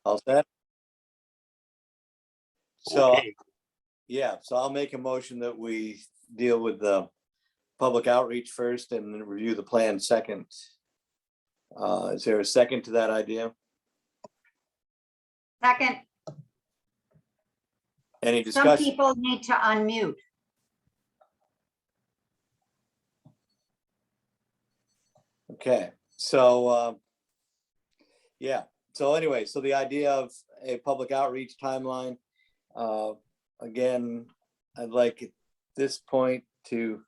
All set? So, Okay. yeah, so I'll make a motion that we deal with the public outreach first and then review the plan second. Is there a second to that idea? Second, Any some discussion? people need to unmute. Okay, so, yeah, so anyway, so the idea of a public outreach timeline, again, I'd like at this point to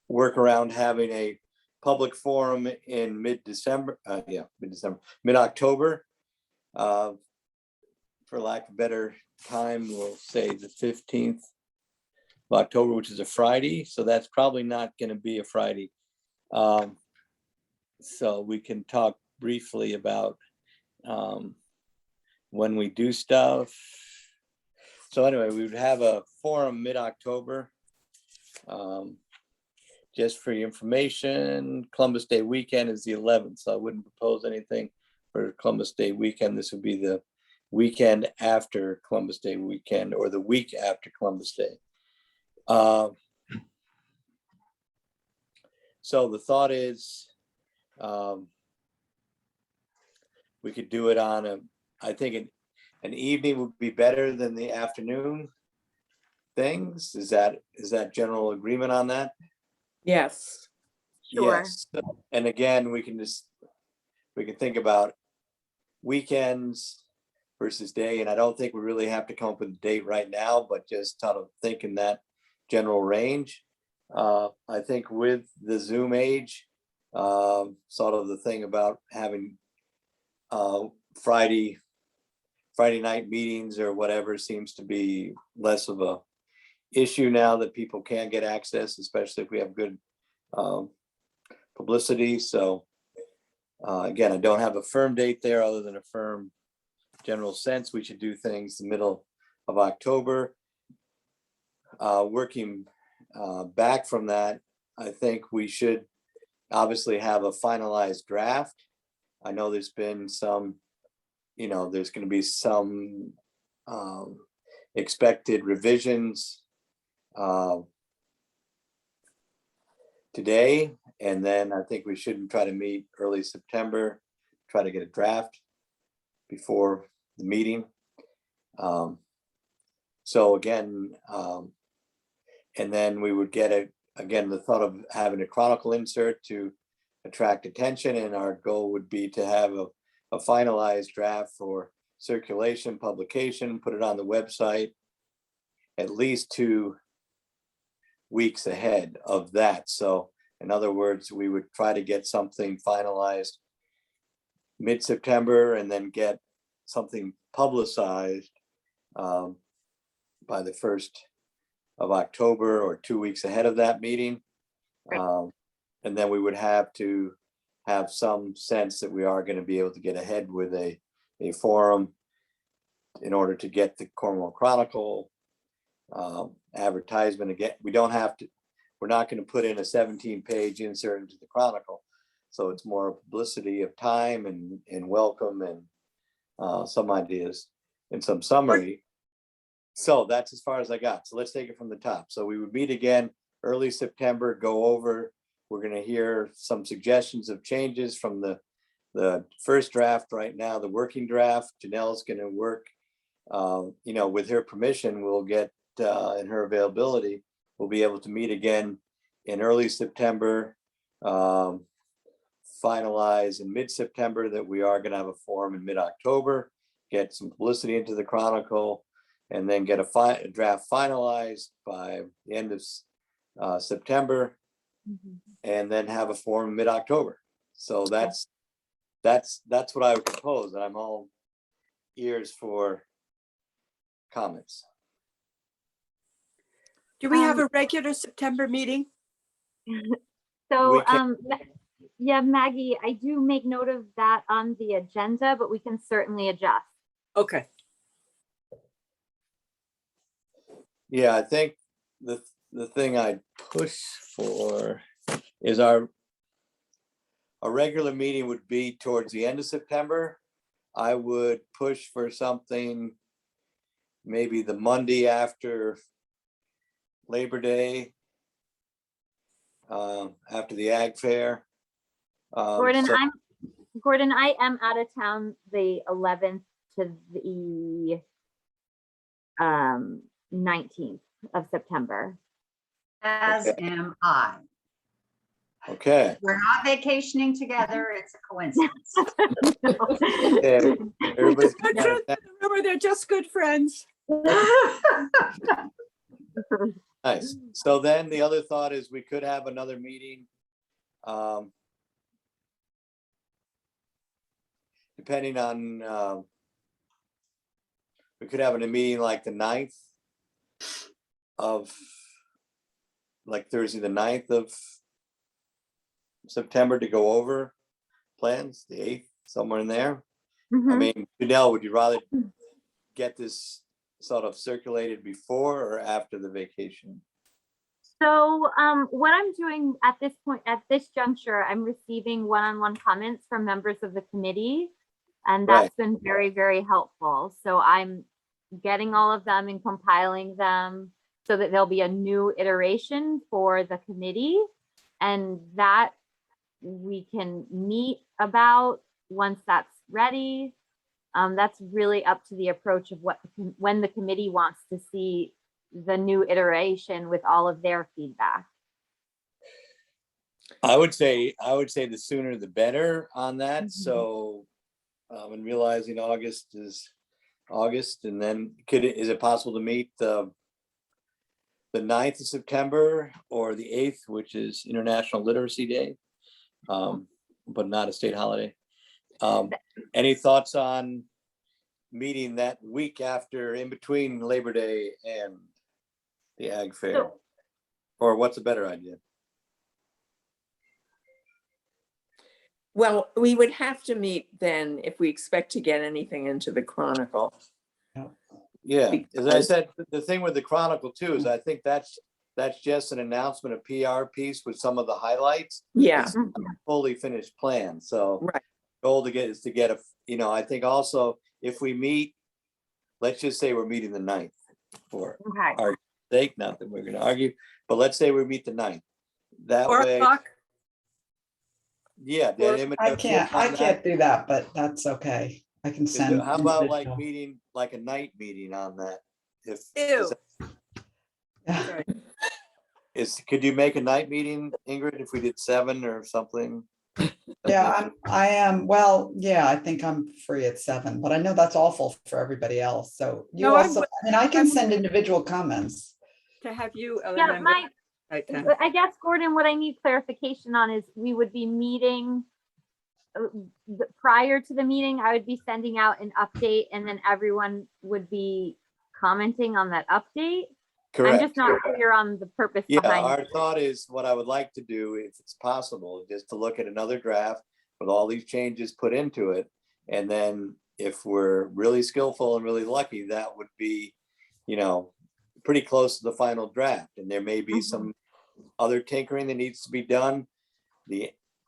work around having a public forum in mid-December, mid-October. For lack of better time, we'll say the 15th of October, which is a Friday, so that's probably not gonna be a Friday. So we can talk briefly about when we do stuff. So anyway, we would have a forum mid-October. Just for your information, Columbus Day weekend is the 11th, so I wouldn't propose anything for Columbus Day weekend. This would be the weekend after Columbus Day weekend or the week after Columbus Day. So the thought is, we could do it on I think an evening would be better than the afternoon things. Is that general agreement on that? Yes. Sure. Yes. And again, we can think about weekends versus day, and I don't think we really have to come up with a date right now, but just sort of think in that general range. I think with the Zoom age, sort of the thing about having Friday night meetings or whatever seems to be less of a issue now that people can get access, especially if we have good publicity. So again, I don't have a firm date there other than a firm general sense. We should do things the middle of October. Working back from that, I think we should obviously have a finalized draft. I know there's been some, there's going to be some expected revisions today, and then I think we should try to meet early September, try to get a draft before the meeting. So again, and then we would get again, the thought of having a chronicle insert to attract attention, and our goal would be to have a finalized draft for circulation, publication, put it on the website at least 2 weeks ahead of that. So in other words, we would try to get something finalized mid-September and then get something publicized by the 1st of October or 2 weeks ahead of that meeting. And then we would have to have some sense that we are going to be able to get ahead with a forum in order to get the Cornwall Chronicle advertisement. Again, we're not going to put in a 17-page insert into the Chronicle. So it's more publicity of time and welcome and some ideas and some summary. So that's as far as I got. So let's take it from the top. So we would meet again early September, go over. We're going to hear some suggestions of changes from the first draft right now, the working draft. Janelle's going to work, with her permission, we'll get and her availability, we'll be able to meet again in early September, finalize in mid-September that we are going to have a forum in mid-October, get some publicity into the Chronicle, and then get a draft finalized by the end of September, and then have a forum mid-October. So that's what I would propose, and I'm all ears for comments. Do we have a regular September meeting? So, We can- yeah, Maggie, I do make note of that on the agenda, but we can certainly adjust. Okay. Yeah, I think the thing I'd push for is our a regular meeting would be towards the end of September. I would push for something maybe the Monday after Labor Day, after the Ag Fair. Gordon, So- Gordon, I am out of town the 11th to the 19th of September. As Okay. am I. Okay. We're not vacationing together. It's a coincidence. Okay. Everybody's The truth of the rumor, they're just good friends. nice. So then the other thought is we could have another meeting. Depending on, we could have a meeting like the 9th of, like Thursday, the 9th of September to go over plans, the 8th, somewhere in there. I Mhm. mean, Janelle, would you rather get this sort of circulated before or after the vacation? So what I'm doing at this point, at this juncture, I'm receiving one-on-one comments from members of the committee. And Right. that's been very, very helpful. So I'm getting all of them and compiling them so that there'll be a new iteration for the committee. And that we can meet about once that's ready. That's really up to the approach of when the committee wants to see the new iteration with all of their feedback. I would say the sooner the better on that. Mhm. So, and realizing August is August, and then is it possible to meet the 9th of September or the 8th, which is International Literacy Day, but not a state holiday? Any thoughts on meeting that week after, in between Labor Day and the Ag Fair? So- Or what's a better idea? Well, we would have to meet then if we expect to get anything into the Chronicle. Yeah, as I Because- said, the thing with the Chronicle too is I think that's just an announcement, a PR piece with some of the highlights. Yeah, It's not a fully finished plan, so right. goal is to get I think also if we meet, let's just say we're meeting the 9th for Okay. our sake, not that we're gonna argue, but let's say we meet the 9th. That 4 way, o'clock. yeah. then I can't do that, but that's okay. I can send. How about like individual. meeting, like a night meeting on that? If Ew. Yeah. could you make a night meeting, Ingrid, if we did 7 or something? Yeah, I am, well, yeah, I think I'm free at 7, but I know that's awful for everybody else, so you No, I'm also, I mean, I can send individual comments. To have you. Yeah, Ellen, my, right then. I guess, Gordon, what I need clarification on is we would be meeting prior to the meeting, I would be sending out an update and then everyone would be commenting on that update. I'm Correct. just not clear on the purpose Yeah, behind our it. thought is, what I would like to do, if it's possible, just to look at another draft with all these changes put into it. And then if we're really skillful and really lucky, that would be, pretty close to the final draft. And there may be some other tinkering that needs to be done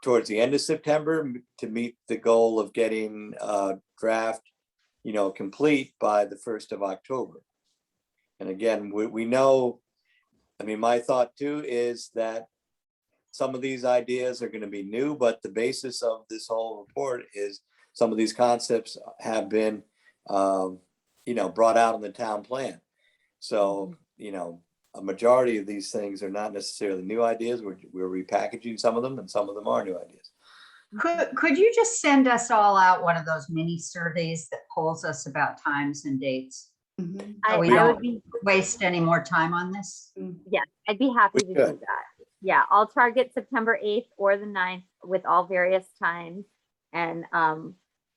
towards the end of September to meet the goal of getting a draft, complete by the 1st of October. And again, we know, my thought too is that some of these ideas are going to be new, but the basis of this whole report is some of these concepts have been, brought out in the town plan. So, a majority of these things are not necessarily new ideas. We're repackaging some of them, and some of them are new ideas. Could you just send us all out one of those mini surveys that polls us about times and dates? Mhm. I we would don't be, waste any more time on this? I'd be happy We to do could. that. Yeah, I'll target September 8th or the 9th with all various times. And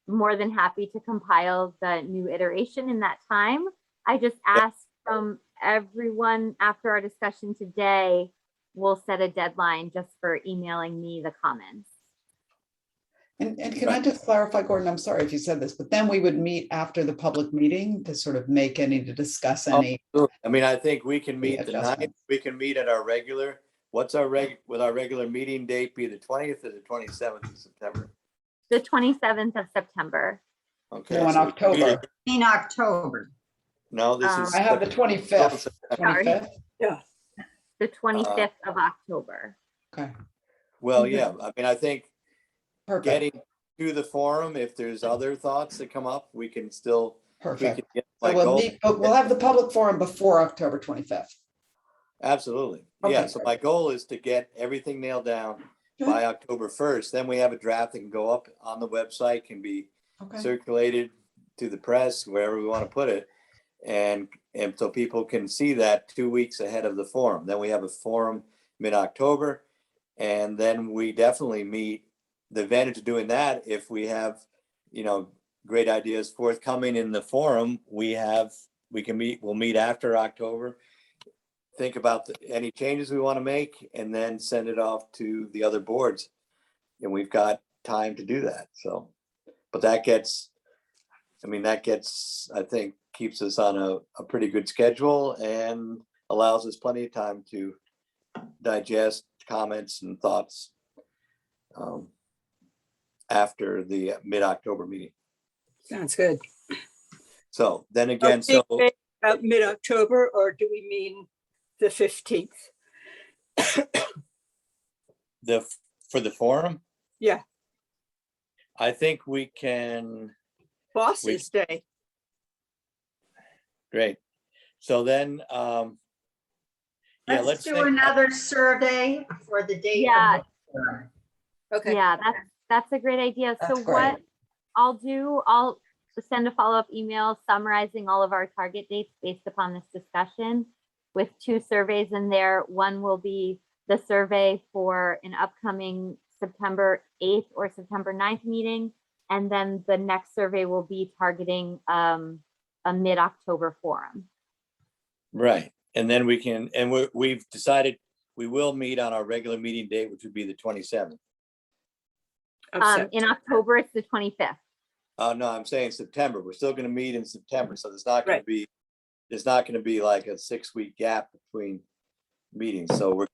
more than happy to compile the new iteration in that time. I just asked from everyone after our discussion today, we'll set a deadline just for emailing me the comments. And can I just clarify, Gordon, I'm sorry if you said this, but then we would meet after the public meeting to sort of to discuss any. I think we can meet the 9th, adjustments. we can meet at our regular what's would our regular meeting date be the 20th or the 27th of September? The 27th of September. Okay. No, in so we can meet October. In October. No, this is. I have the 25th. Sorry. 25th? The 25th of October. Okay, Well, yeah, I mean, I think perfect, getting to the forum, if there's other thoughts that come up, we can still. We perfect. can get So my we'll goal. meet, but we'll have the public forum before October 25th. Absolutely. Yeah, Okay. so my goal is to get everything nailed down by October 1st. Then we have a draft that can go up on the website, can be Okay, circulated to the press, wherever we want to put it. And so people can see that 2 weeks ahead of the forum. Then we have a forum mid-October. And then we definitely meet. The advantage of doing that, if we have, great ideas forthcoming in the forum, we'll meet after October, think about any changes we want to make, and then send it off to the other boards. And we've got time to do that. So, but that gets, I think, keeps us on a pretty good schedule and allows us plenty of time to digest comments and thoughts after the mid-October meeting. Sounds good. So then again, About mid-October, or do we mean the 15th? for the forum, Yeah, I think we can. Boss's Day. Great. So then, Let's do another survey for the date. Yeah. Okay. Yeah, that's a great idea. So That's great. what I'll do, I'll send a follow-up email summarizing all of our target dates based upon this discussion with 2 surveys in there. One will be the survey for an upcoming September 8th or September 9th meeting. And then the next survey will be targeting a mid-October forum. right. And then we've decided we will meet on our regular meeting date, which would be the 27th. In October, it's the 25th. Oh, no, I'm saying September. We're still going to meet in September. So there's not going Right. to be like a 6-week gap between meetings. So we're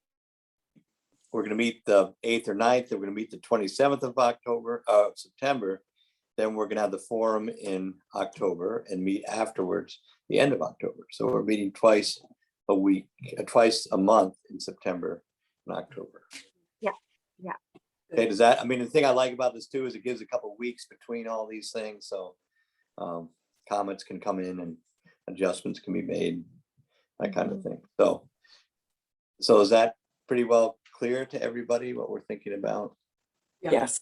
going to meet the 8th or 9th. Then we're going to meet the 27th of September. Then we're going to have the forum in October and meet afterwards, the end of October. So we're meeting twice a month in September and October. Yeah, yeah. Okay, the thing I like about this too is it gives a couple of weeks between all these things. So comments can come in and adjustments can be made, that kind of thing. So is that pretty well clear to everybody what we're thinking about? Yes.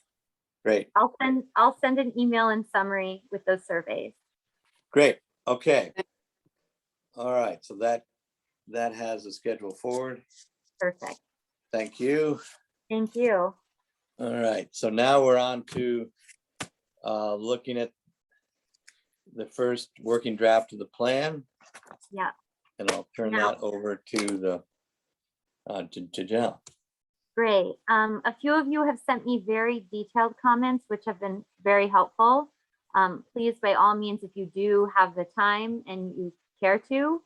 Great. I'll send an email in summary with those surveys. Great. Okay. All right. So that has a schedule forward. Perfect. Thank you. Thank you. All right. So now we're on to looking at the first working draft of the plan. Yeah. And I'll turn Now- that over to to Jen. Great. A few of you have sent me very detailed comments, which have been very helpful. Please, by all means, if you do have the time and you care to,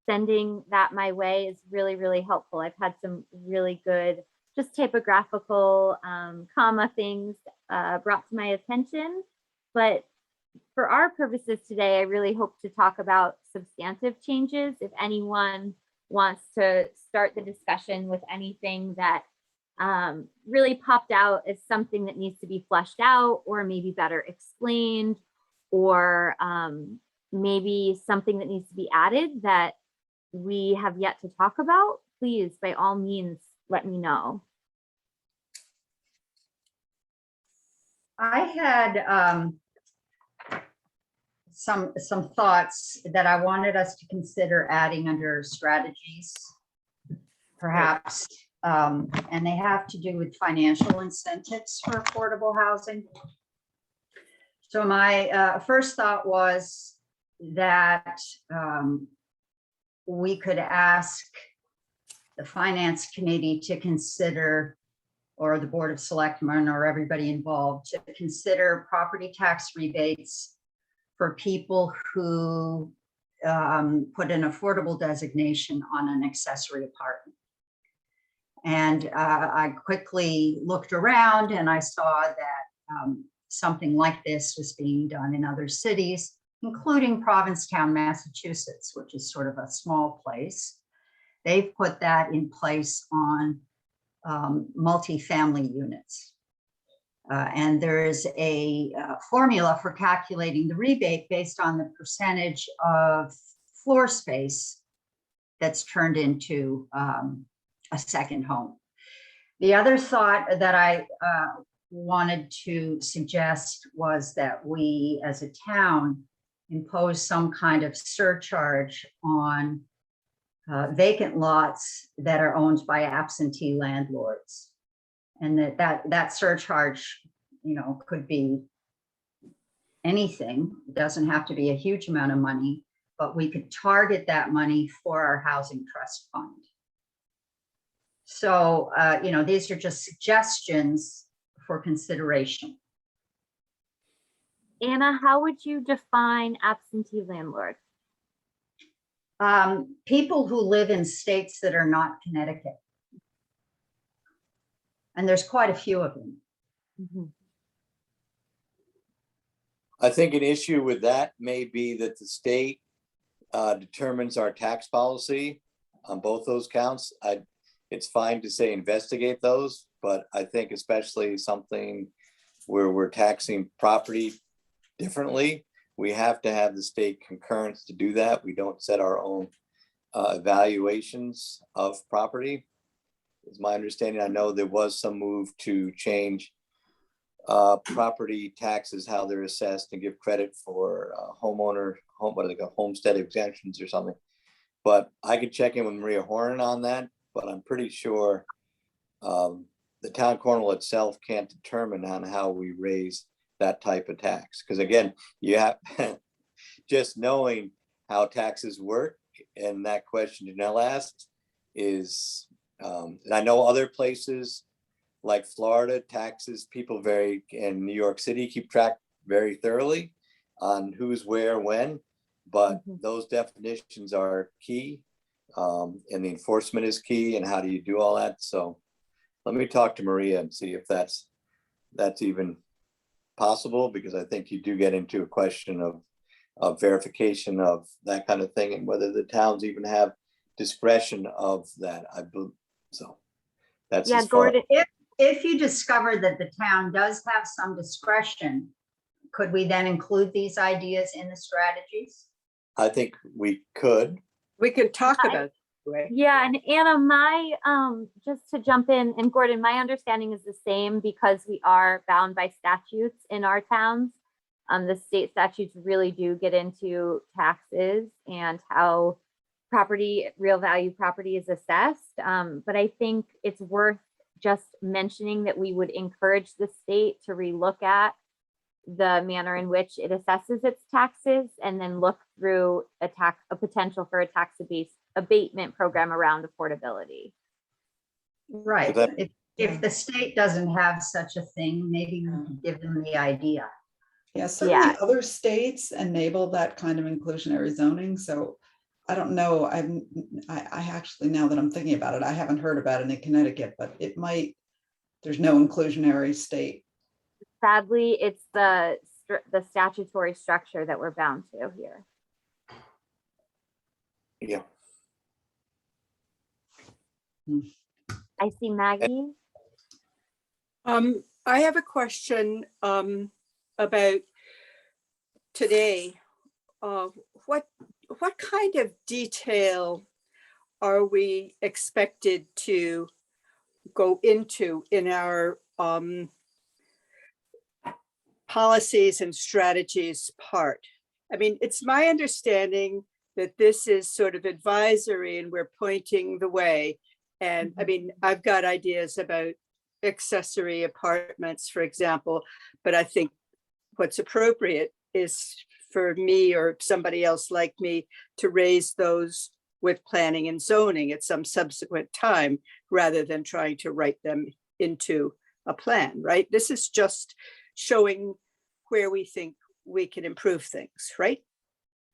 sending that my way is really, really helpful. I've had some really good, just typographical comma things brought to my attention. But for our purposes today, I really hope to talk about substantive changes. If anyone wants to start the discussion with anything that really popped out as something that needs to be fleshed out or maybe better explained, or maybe something that needs to be added that we have yet to talk about, please, by all means, let me know. I had some thoughts that I wanted us to consider adding under strategies, perhaps, and they have to do with financial incentives for affordable housing. So my first thought was that we could ask the Finance Committee to consider, or the Board of Selectmen, or everybody involved, to consider property tax rebates for people who put an affordable designation on an accessory apartment. And I quickly looked around and I saw that something like this was being done in other cities, including Provincetown, Massachusetts, which is sort of a small place. They've put that in place on multifamily units. And there is a formula for calculating the rebate based on the percentage of floor space that's turned into a second home. The other thought that I wanted to suggest was that we, as a town, impose some kind of surcharge on vacant lots that are owned by absentee landlords. And that surcharge, you know, could be anything. It doesn't have to be a huge amount of money, but we could target that money for our housing trust fund. So, you know, these are just suggestions for consideration. Anna, how would you define absentee landlord? People who live in states that are not Connecticut. And there's quite a few of them. Mm-hmm. I think an issue with that may be that the state determines our tax policy on both those counts. It's fine to say investigate those, but I think especially something where we're taxing property differently, we have to have the state concurrence to do that. We don't set our own evaluations of property. Is my understanding. I know there was some move to change property taxes, how they're assessed, and give credit for what do they call, homestead exemptions or something. But I could check in with Maria Horn on that, but I'm pretty sure the town of Cornwall itself can't determine on how we raise that type of tax. Because again, you have just knowing how taxes work, and that question Janelle asked is, and I know other places like Florida taxes people and New York City keep track very thoroughly on who's where, when, but those definitions are key, and the enforcement is key, and how do you do all that? So let me talk to Maria and see if that's even possible, because I think you do get into a question of verification of that kind of thing, and whether the towns even have discretion of that. I believe so. That's Yeah, as far. Gordon. If you discover that the town does have some discretion, could we then include these ideas in the strategies? I think we could. We could talk about it. Anyway. Yeah, and Anna, just to jump in, and Gordon, my understanding is the same because we are bound by statutes in our towns. The state statutes really do get into taxes and how real value property is assessed. But I think it's worth just mentioning that we would encourage the state to relook at the manner in which it assesses its taxes, and then look through a potential for a tax abatement program around affordability. Right. So that- If the state doesn't have such a thing, maybe we can give them the idea. Yeah, certainly Yeah. other states enable that kind of inclusionary zoning. So I don't know. I actually, now that I'm thinking about it, I haven't heard about it in Connecticut, but it might, there's no inclusionary state. Sadly, it's the statutory structure that we're bound to here. Yeah. I see Maggie. I have a question about today. What kind of detail are we expected to go into in our policies and strategies part? I mean, it's my understanding that this is sort of advisory and we're pointing the way. And I mean, I've got ideas about accessory apartments, for example, but I think what's appropriate is for me or somebody else like me to raise those with planning and zoning at some subsequent time, rather than trying to write them into a plan, right? This is just showing where we think we can improve things, right?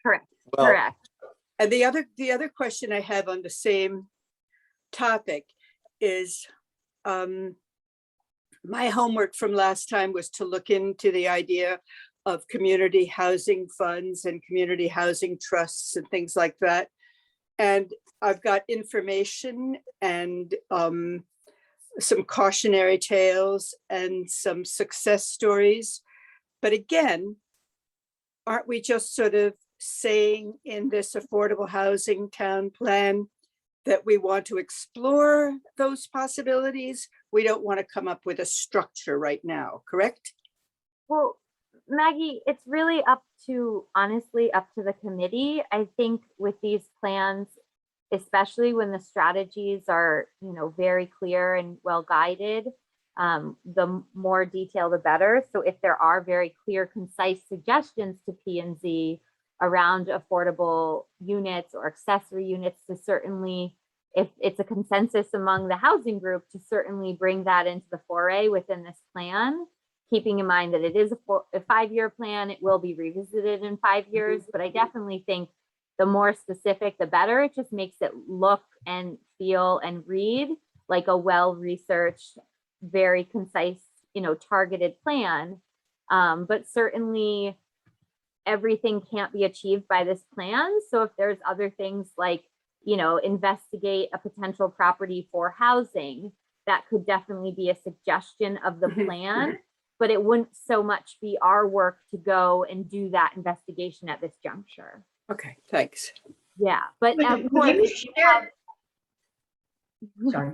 Correct. Well, Correct. And the other question I have on the same topic, is my homework from last time was to look into the idea of community housing funds and community housing trusts and things like that. And I've got information and some cautionary tales and some success stories. But again, aren't we just sort of saying in this affordable housing town plan that we want to explore those possibilities? We don't want to come up with a structure right now, correct? Well, Maggie, it's really honestly up to the committee. I think with these plans, especially when the strategies are, very clear and well guided, the more detail, the better. So if there are very clear, concise suggestions to P&Z around affordable units or accessory units, to certainly, if it's a consensus among the housing group, to certainly bring that into the foray within this plan, keeping in mind that it is a 5-year plan. It will be revisited in 5 years, but I definitely think the more specific, the better. It just makes it look and feel and read like a well-researched, very concise, targeted plan. But certainly everything can't be achieved by this plan. So if there's other things like, investigate a potential property for housing, that could definitely be a suggestion of the plan, but it wouldn't so much be our work to go and do that investigation at this juncture. Okay, thanks. Yeah, but Would of you course, if you share- have- Sorry.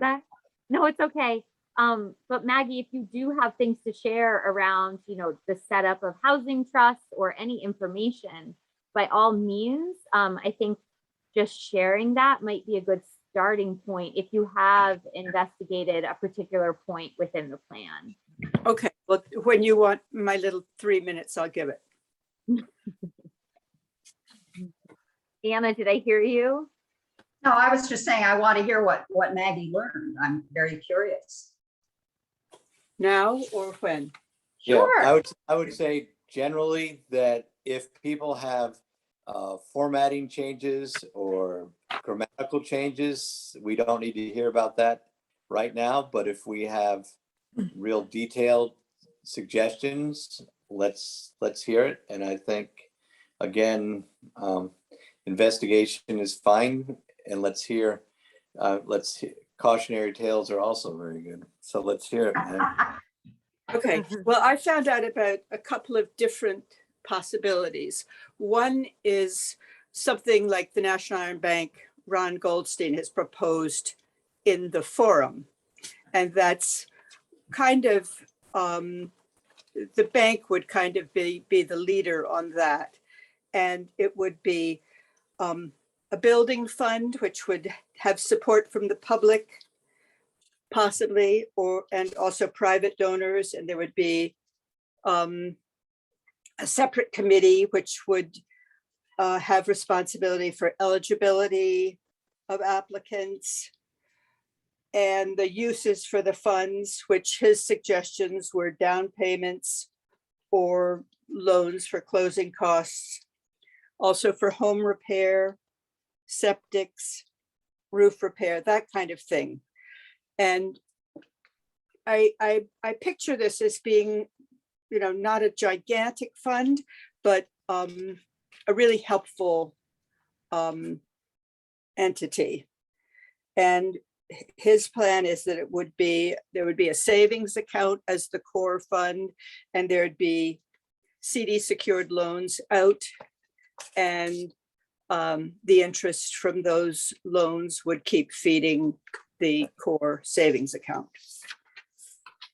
No, it's okay. But Maggie, if you do have things to share around, the setup of housing trusts or any information, by all means, I think just sharing that might be a good starting point if you have investigated a particular point within the plan. Okay, well, when you want my little 3 minutes, I'll give it. Anna, did I hear you? No, I was just saying, I want to hear what Maggie learned. I'm very curious. Now or when? Yeah, Sure. I would say generally that if people have formatting changes or grammatical changes, we don't need to hear about that right now. But if we have real detailed suggestions, let's hear it. And I think, again, investigation is fine, and let's hear cautionary tales are also very good. So let's hear it, man. Okay, well, I found out about a couple of different possibilities. One is something like the National Iron Bank, Ron Goldstein, has proposed in the forum. And that's kind of, the bank would kind of be the leader on that. And it would be a building fund, which would have support from the public, possibly, and also private donors. And there would be a separate committee which would have responsibility for eligibility of applicants and the uses for the funds, which his suggestions were down payments or loans for closing costs, also for home repair, septics, roof repair, that kind of thing. And I picture this as being, not a gigantic fund, but a really helpful entity. And his plan is that there would be a savings account as the core fund, and there'd be CD secured loans out, and the interest from those loans would keep feeding the core savings account.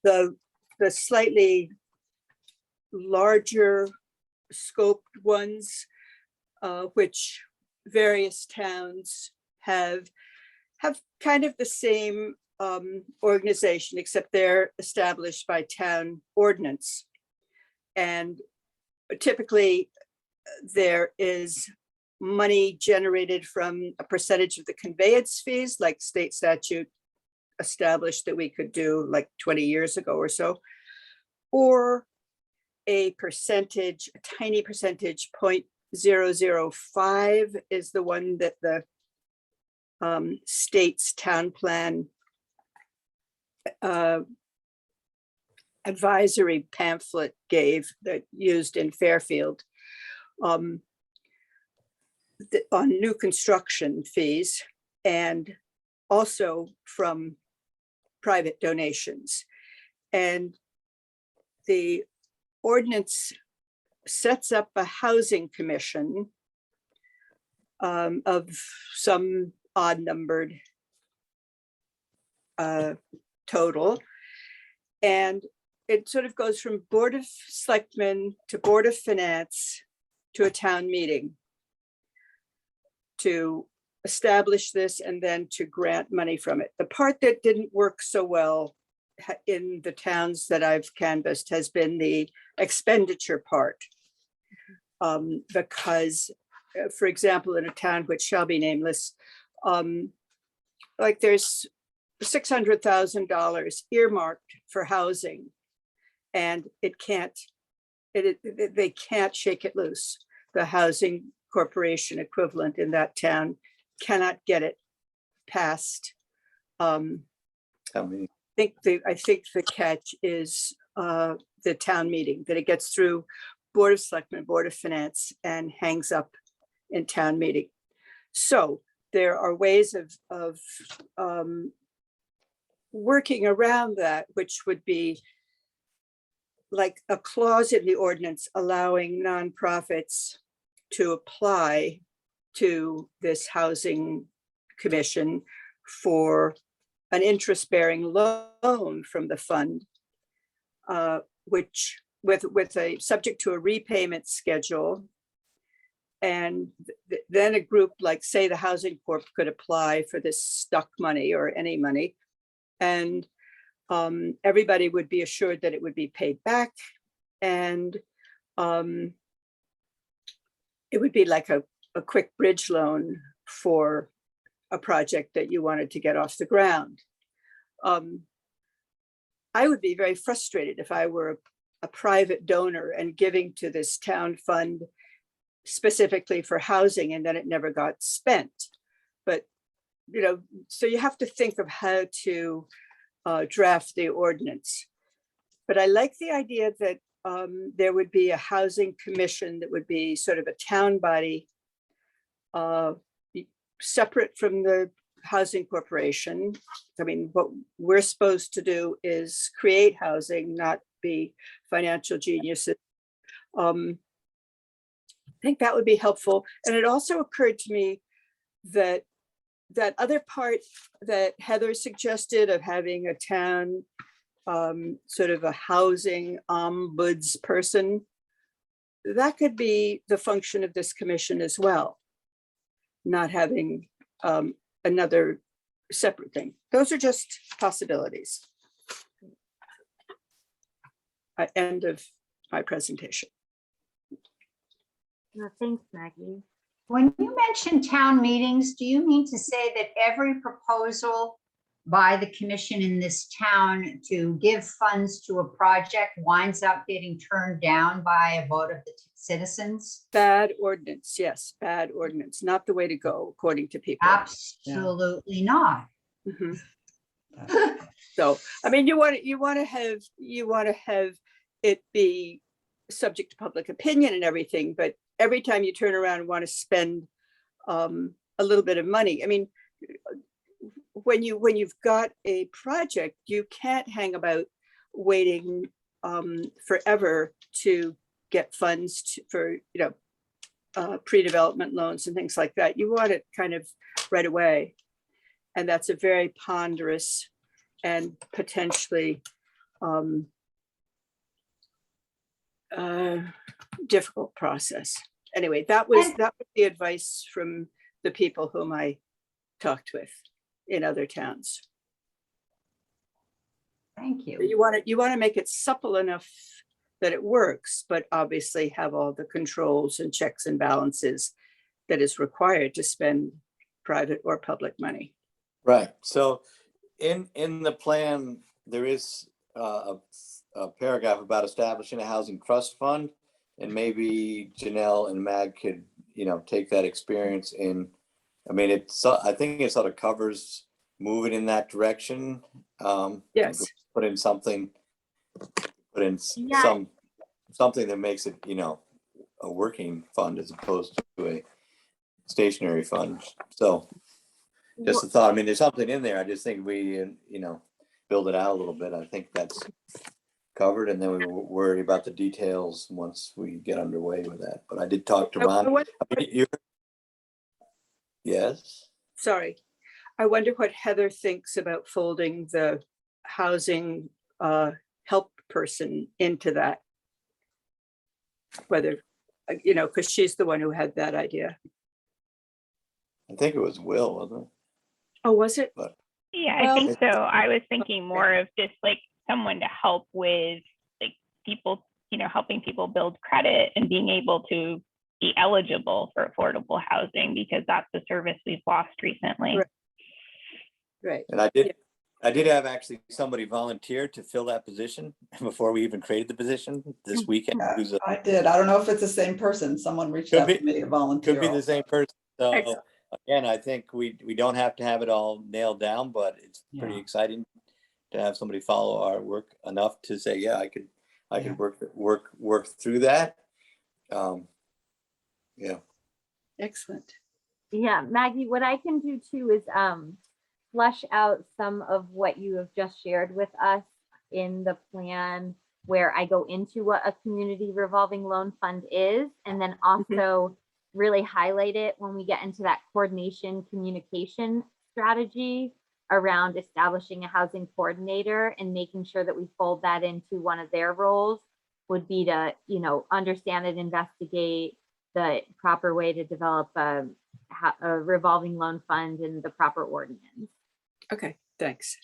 The slightly larger scoped ones, which various towns have kind of the same organization, except they're established by town ordinance. And typically there is money generated from a percentage of the conveyance fees, like state statute established that we could do like 20 years ago or so, or a percentage, a tiny percentage, 0.005 is the one that the state's town plan advisory pamphlet gave that used in Fairfield on new construction fees and also from private donations. And the ordinance sets up a housing commission of some odd numbered total. And it sort of goes from Board of Selectmen to Board of Finance to a town meeting to establish this and then to grant money from it. The part that didn't work so well in the towns that I've canvassed has been the expenditure part. Because, for example, in a town which shall be nameless, like there's $600,000 earmarked for housing, and they can't shake it loose. The housing corporation equivalent in that town cannot get it past. I mean, I think the catch is the town meeting, that it gets through Board of Selectmen, Board of Finance, and hangs up in town meeting. So there are ways of working around that, which would be like a clause in the ordinance allowing nonprofits to apply to this housing commission for an interest-bearing loan from the fund, which with a subject to a repayment schedule. And then a group like, say, the Housing Corp could apply for this stuck money or any money. And everybody would be assured that it would be paid back. And it would be like a quick bridge loan for a project that you wanted to get off the ground. I would be very frustrated if I were a private donor and giving to this town fund specifically for housing, and then it never got spent. But, you know, so you have to think of how to draft the ordinance. But I like the idea that there would be a housing commission that would be sort of a town body, separate from the housing corporation. I mean, what we're supposed to do is create housing, not be financial geniuses. I think that would be helpful. And it also occurred to me that that other part that Heather suggested of having a town sort of a housing ombuds person, that could be the function of this commission as well, not having another separate thing. Those are just possibilities. End of my presentation. No, thanks, Maggie. When you mention town meetings, do you mean to say that every proposal by the commission in this town to give funds to a project winds up getting turned down by a vote of the citizens? Bad ordinance, yes, bad ordinance, not the way to go, according to people. Absolutely not. Mhm. So, I mean, you want to have it be subject to public opinion and everything, but every time you turn around and want to spend a little bit of money, I mean, when you've got a project, you can't hang about waiting forever to get funds for, pre-development loans and things like that. You want it kind of right away. And that's a very ponderous and potentially difficult process. Anyway, that was the advice from the people whom I talked with in other towns. Thank you. You want to make it supple enough that it works, but obviously have all the controls and checks and balances that is required to spend private or public money. right. So in the plan, there is a paragraph about establishing a housing trust fund, and maybe Janelle and Mag could, take that experience in. I mean, I think it sort of covers move it in that direction. Yes. Put in something, put in Yeah. something that makes it, a working fund as opposed to a stationary fund. So just a thought. I mean, there's something in there. I just think we, build it out a little bit. I think that's covered, and then we worry about the details once we get underway with that. But I did talk to Ron. Yes. Sorry. I wonder what Heather thinks about folding the housing help person into that. Whether, because she's the one who had that idea. I think it was Will, wasn't it? Oh, was it? Yeah, Well- I think so. I was thinking more of just like someone to help with like people, helping people build credit and being able to be eligible for affordable housing, because that's a service we've lost recently. Right. Right. And I did have actually somebody volunteer to fill that position before we even created the position this weekend. Who's I did. I don't know if it's the same person. Someone reached Could out be- to me to volunteer. could be the same person. So Excellent. again, I think we don't have to have it all nailed down, but it's pretty Yeah. exciting to have somebody follow our work enough to say, yeah, I could Yeah. work through that. Yeah. Excellent. Yeah, Maggie, what I can do too is flesh out some of what you have just shared with us in the plan, where I go into what a community revolving loan fund is, and then also really highlight it when we get into that coordination communication strategy around establishing a housing coordinator and making sure that we fold that into one of their roles would be to, understand and investigate the proper way to develop a revolving loan fund and the proper ordinance. Okay, thanks.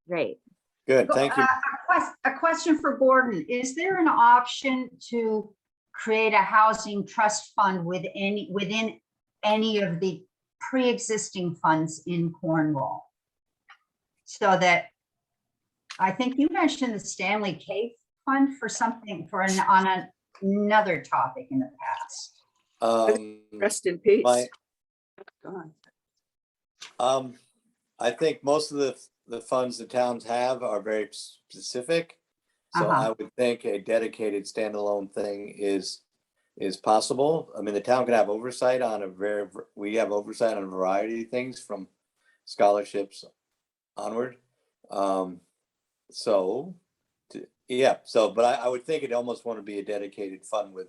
Great. Good. Thank you. A question for Gordon. Is there an option to create a housing trust fund within any of the pre-existing funds in Cornwall? So that, I think you mentioned the Stanley Cave Fund for something, on another topic in the past. Rest in peace. Gone. I think most of the funds the towns have are very specific. So I would think a dedicated standalone thing is possible. I mean, the town can have oversight on we have oversight on a variety of things from scholarships onward. But I would think it almost want to be a dedicated fund with,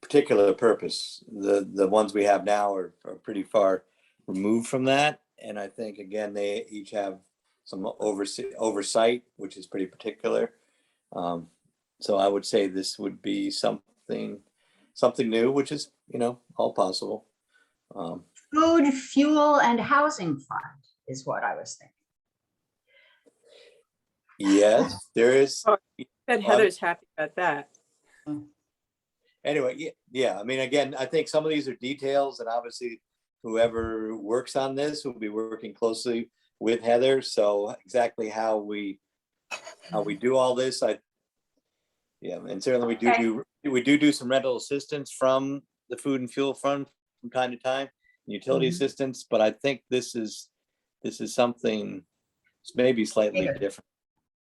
particular purpose. The ones we have now are pretty far removed from that. And I think, again, they each have some oversight, which is pretty particular. So I would say this would be something new, which is, all possible. Food, fuel, and housing fund is what I was thinking. Yes, there is. Bet Heather's happy about that. Anyway, yeah. I mean, again, I think some of these are details, and obviously whoever works on this will be working closely with Heather. So exactly how we do all this, and certainly we do some rental assistance from the food and fuel fund from time to time, utility assistance. But I think this is something maybe slightly different.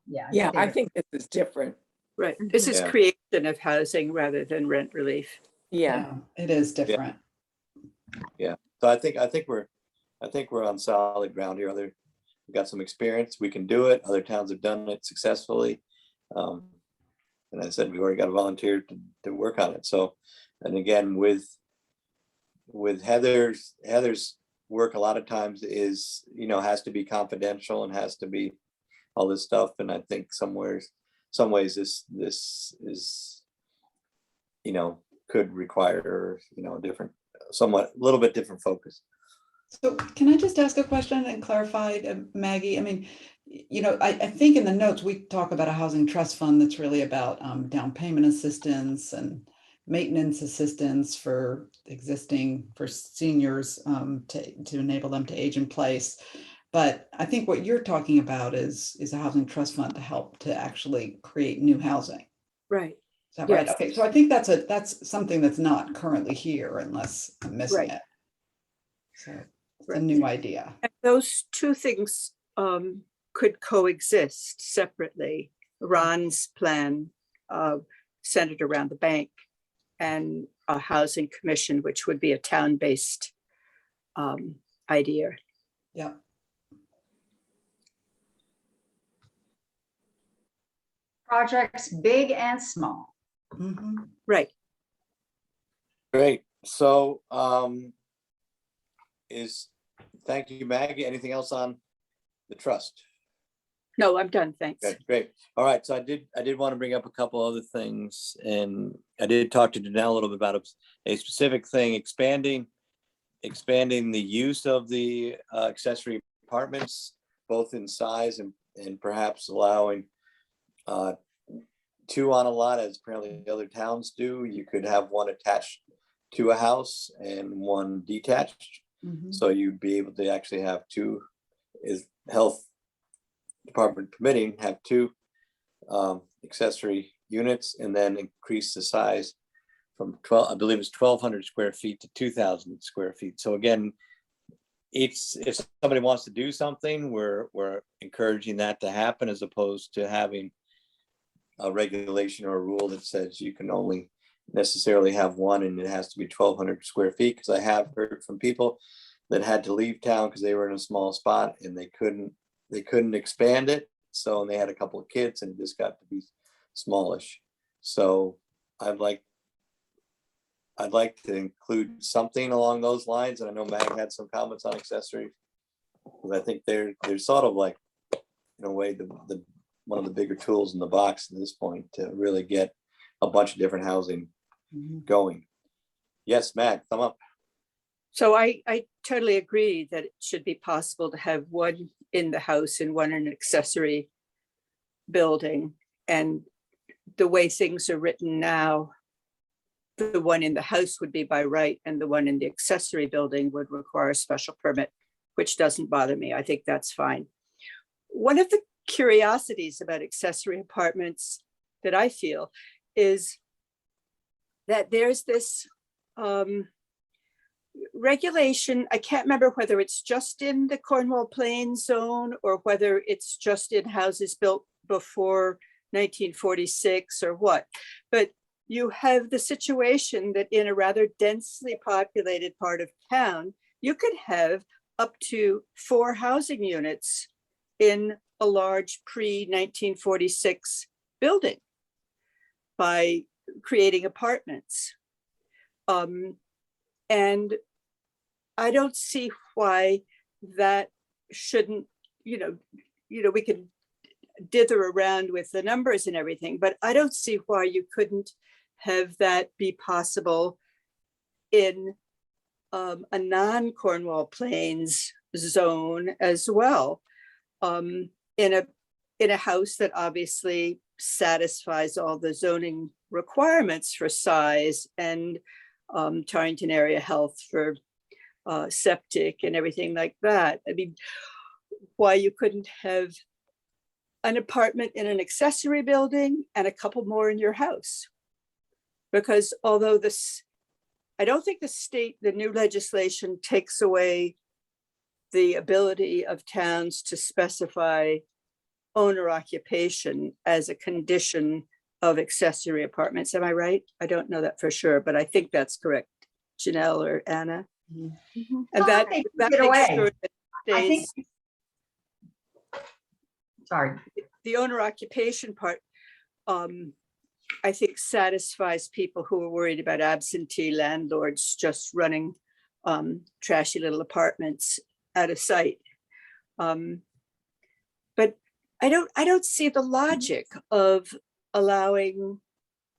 Yeah, I think this is different. Right. This is Yeah. creation of housing rather than rent relief. Yeah. It is different. So I think we're on solid ground here. We've got some experience. We can do it. Other towns have done it successfully. And I said, we've already got a volunteer to work on it. So, and again, with Heather's work, a lot of times is, has to be confidential and has to be all this stuff. And I think some ways this is, could require, a little bit different focus. So can I just ask a question and clarify, Maggie? I mean, I think in the notes, we talk about a housing trust fund that's really about down payment assistance and maintenance assistance for seniors to enable them to age in place. But I think what you're talking about is a housing trust fund to help to actually create new housing. Right. Is that right? Yes. Okay, so I think that's something that's not currently here unless I'm missing Right. it. So it's a new idea. And those two things could coexist separately. Ron's plan centered around the bank, and a housing commission, which would be a town-based idea. Yeah. Projects big and small. Mhm. Right. Great. So thank you, Maggie. Anything else on the trust? No, I'm done. Thanks. Okay, great. All right. So I did want to bring up a couple other things, and I did talk to Janelle a little bit about a specific thing, expanding the use of the accessory apartments, both in size and perhaps allowing 2 on a lot, as apparently other towns do. You could have one attached to a house and one detached. Mhm. So you'd be able to actually have 2, is health department permitting, have 2 accessory units, and then increase the size from 12, I believe it's 1,200 square feet to 2,000 square feet. So again, if somebody wants to do something, we're encouraging that to happen, as opposed to having a regulation or a rule that says you can only necessarily have one and it has to be 1,200 square feet. Because I have heard from people that had to leave town because they were in a small spot and they couldn't expand it. So, and they had a couple of kids and it just got to be smallish. So I'd like to include something along those lines. And I know Mag had some comments on accessories, because I think they're sort of like, in a way, the one of the bigger tools in the box at this point to really get a bunch of different housing going. Yes, Mag, thumb up. So I totally agree that it should be possible to have one in the house and one in an accessory building. And the way things are written now, the one in the house would be by right, and the one in the accessory building would require a special permit, which doesn't bother me. I think that's fine. One of the curiosities about accessory apartments that I feel is that there's this regulation. I can't remember whether it's just in the Cornwall Plains zone or whether it's just in houses built before 1946 or what, but you have the situation that in a rather densely populated part of town, you could have up to 4 housing units in a large pre-1946 building by creating apartments. And I don't see why that shouldn't, we can dither around with the numbers and everything, but I don't see why you couldn't have that be possible in a non-Cornwall Plains zone as well, in a house that obviously satisfies all the zoning requirements for size and Torrington area health for septic and everything like that. I mean, why you couldn't have an apartment in an accessory building and a couple more in your house? Because although I don't think the new legislation takes away the ability of towns to specify owner occupation as a condition of accessory apartments. Am I right? I don't know that for sure, but I think that's correct, Janelle or Anna. Mhm. And Well, that they took that it makes away. sure that I think, stays, sorry, the owner occupation part, I think satisfies people who are worried about absentee landlords just running trashy little apartments out of sight. But I don't see the logic of allowing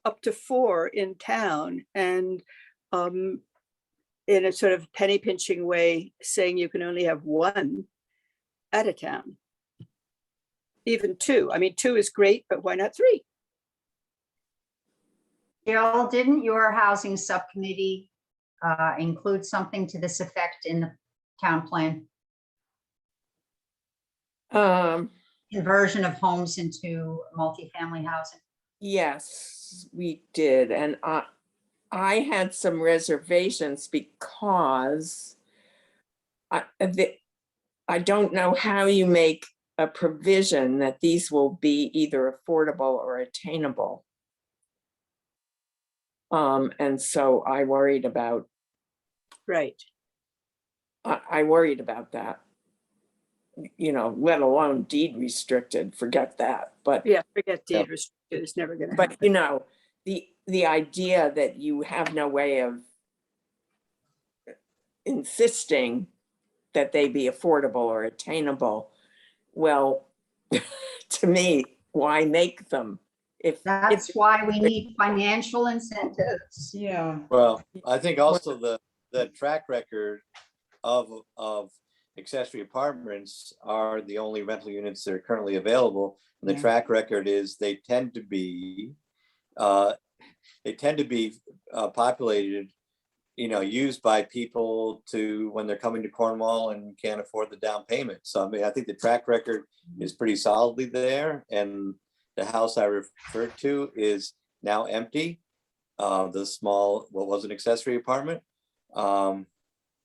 up to 4 in town and in a sort of penny pinching way saying you can only have 1 at a town. Even 2. I mean, 2 is great, but why not 3? Jill, didn't your housing subcommittee include something to this effect in the town plan? Conversion of homes into multifamily housing? Yes, we did. And I had some reservations because I don't know how you make a provision that these will be either affordable or attainable. And so I worried about Right. I worried about that, you know, let alone deed restricted, forget that. But, Yeah, forget deed restricted, it's never gonna but happen. you know, the idea that you have no way of insisting that they be affordable or attainable, well, to me, why make them? If That's why we need financial incentives. Yeah, Well, I think also the track record of accessory apartments are the only rental units that are currently available. And the Yeah. track record is they tend to be populated, you know, used by people to when they're coming to Cornwall and can't afford the down payment. So I mean, I think the track record is pretty solidly there. And the house I referred to is now empty. The small, what was an accessory apartment.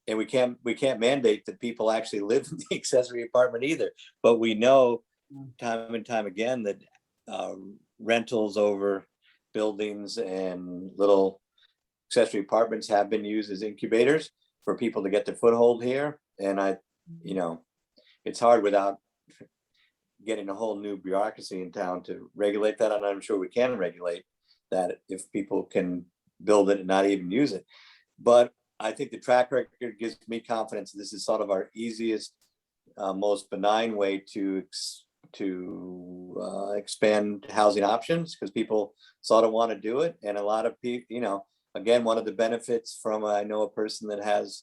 And we can't mandate that people actually live in the accessory apartment either. But we know time and time again that rentals over buildings and little accessory apartments have been used as incubators for people to get their foothold here. And you know, it's hard without getting a whole new bureaucracy in town to regulate that. And I'm sure we can regulate that if people can build it and not even use it. But I think the track record gives me confidence. This is sort of our easiest, most benign way to expand housing options because people sort of want to do it. And a lot of people, you know, again, one of the benefits from, I know a person that has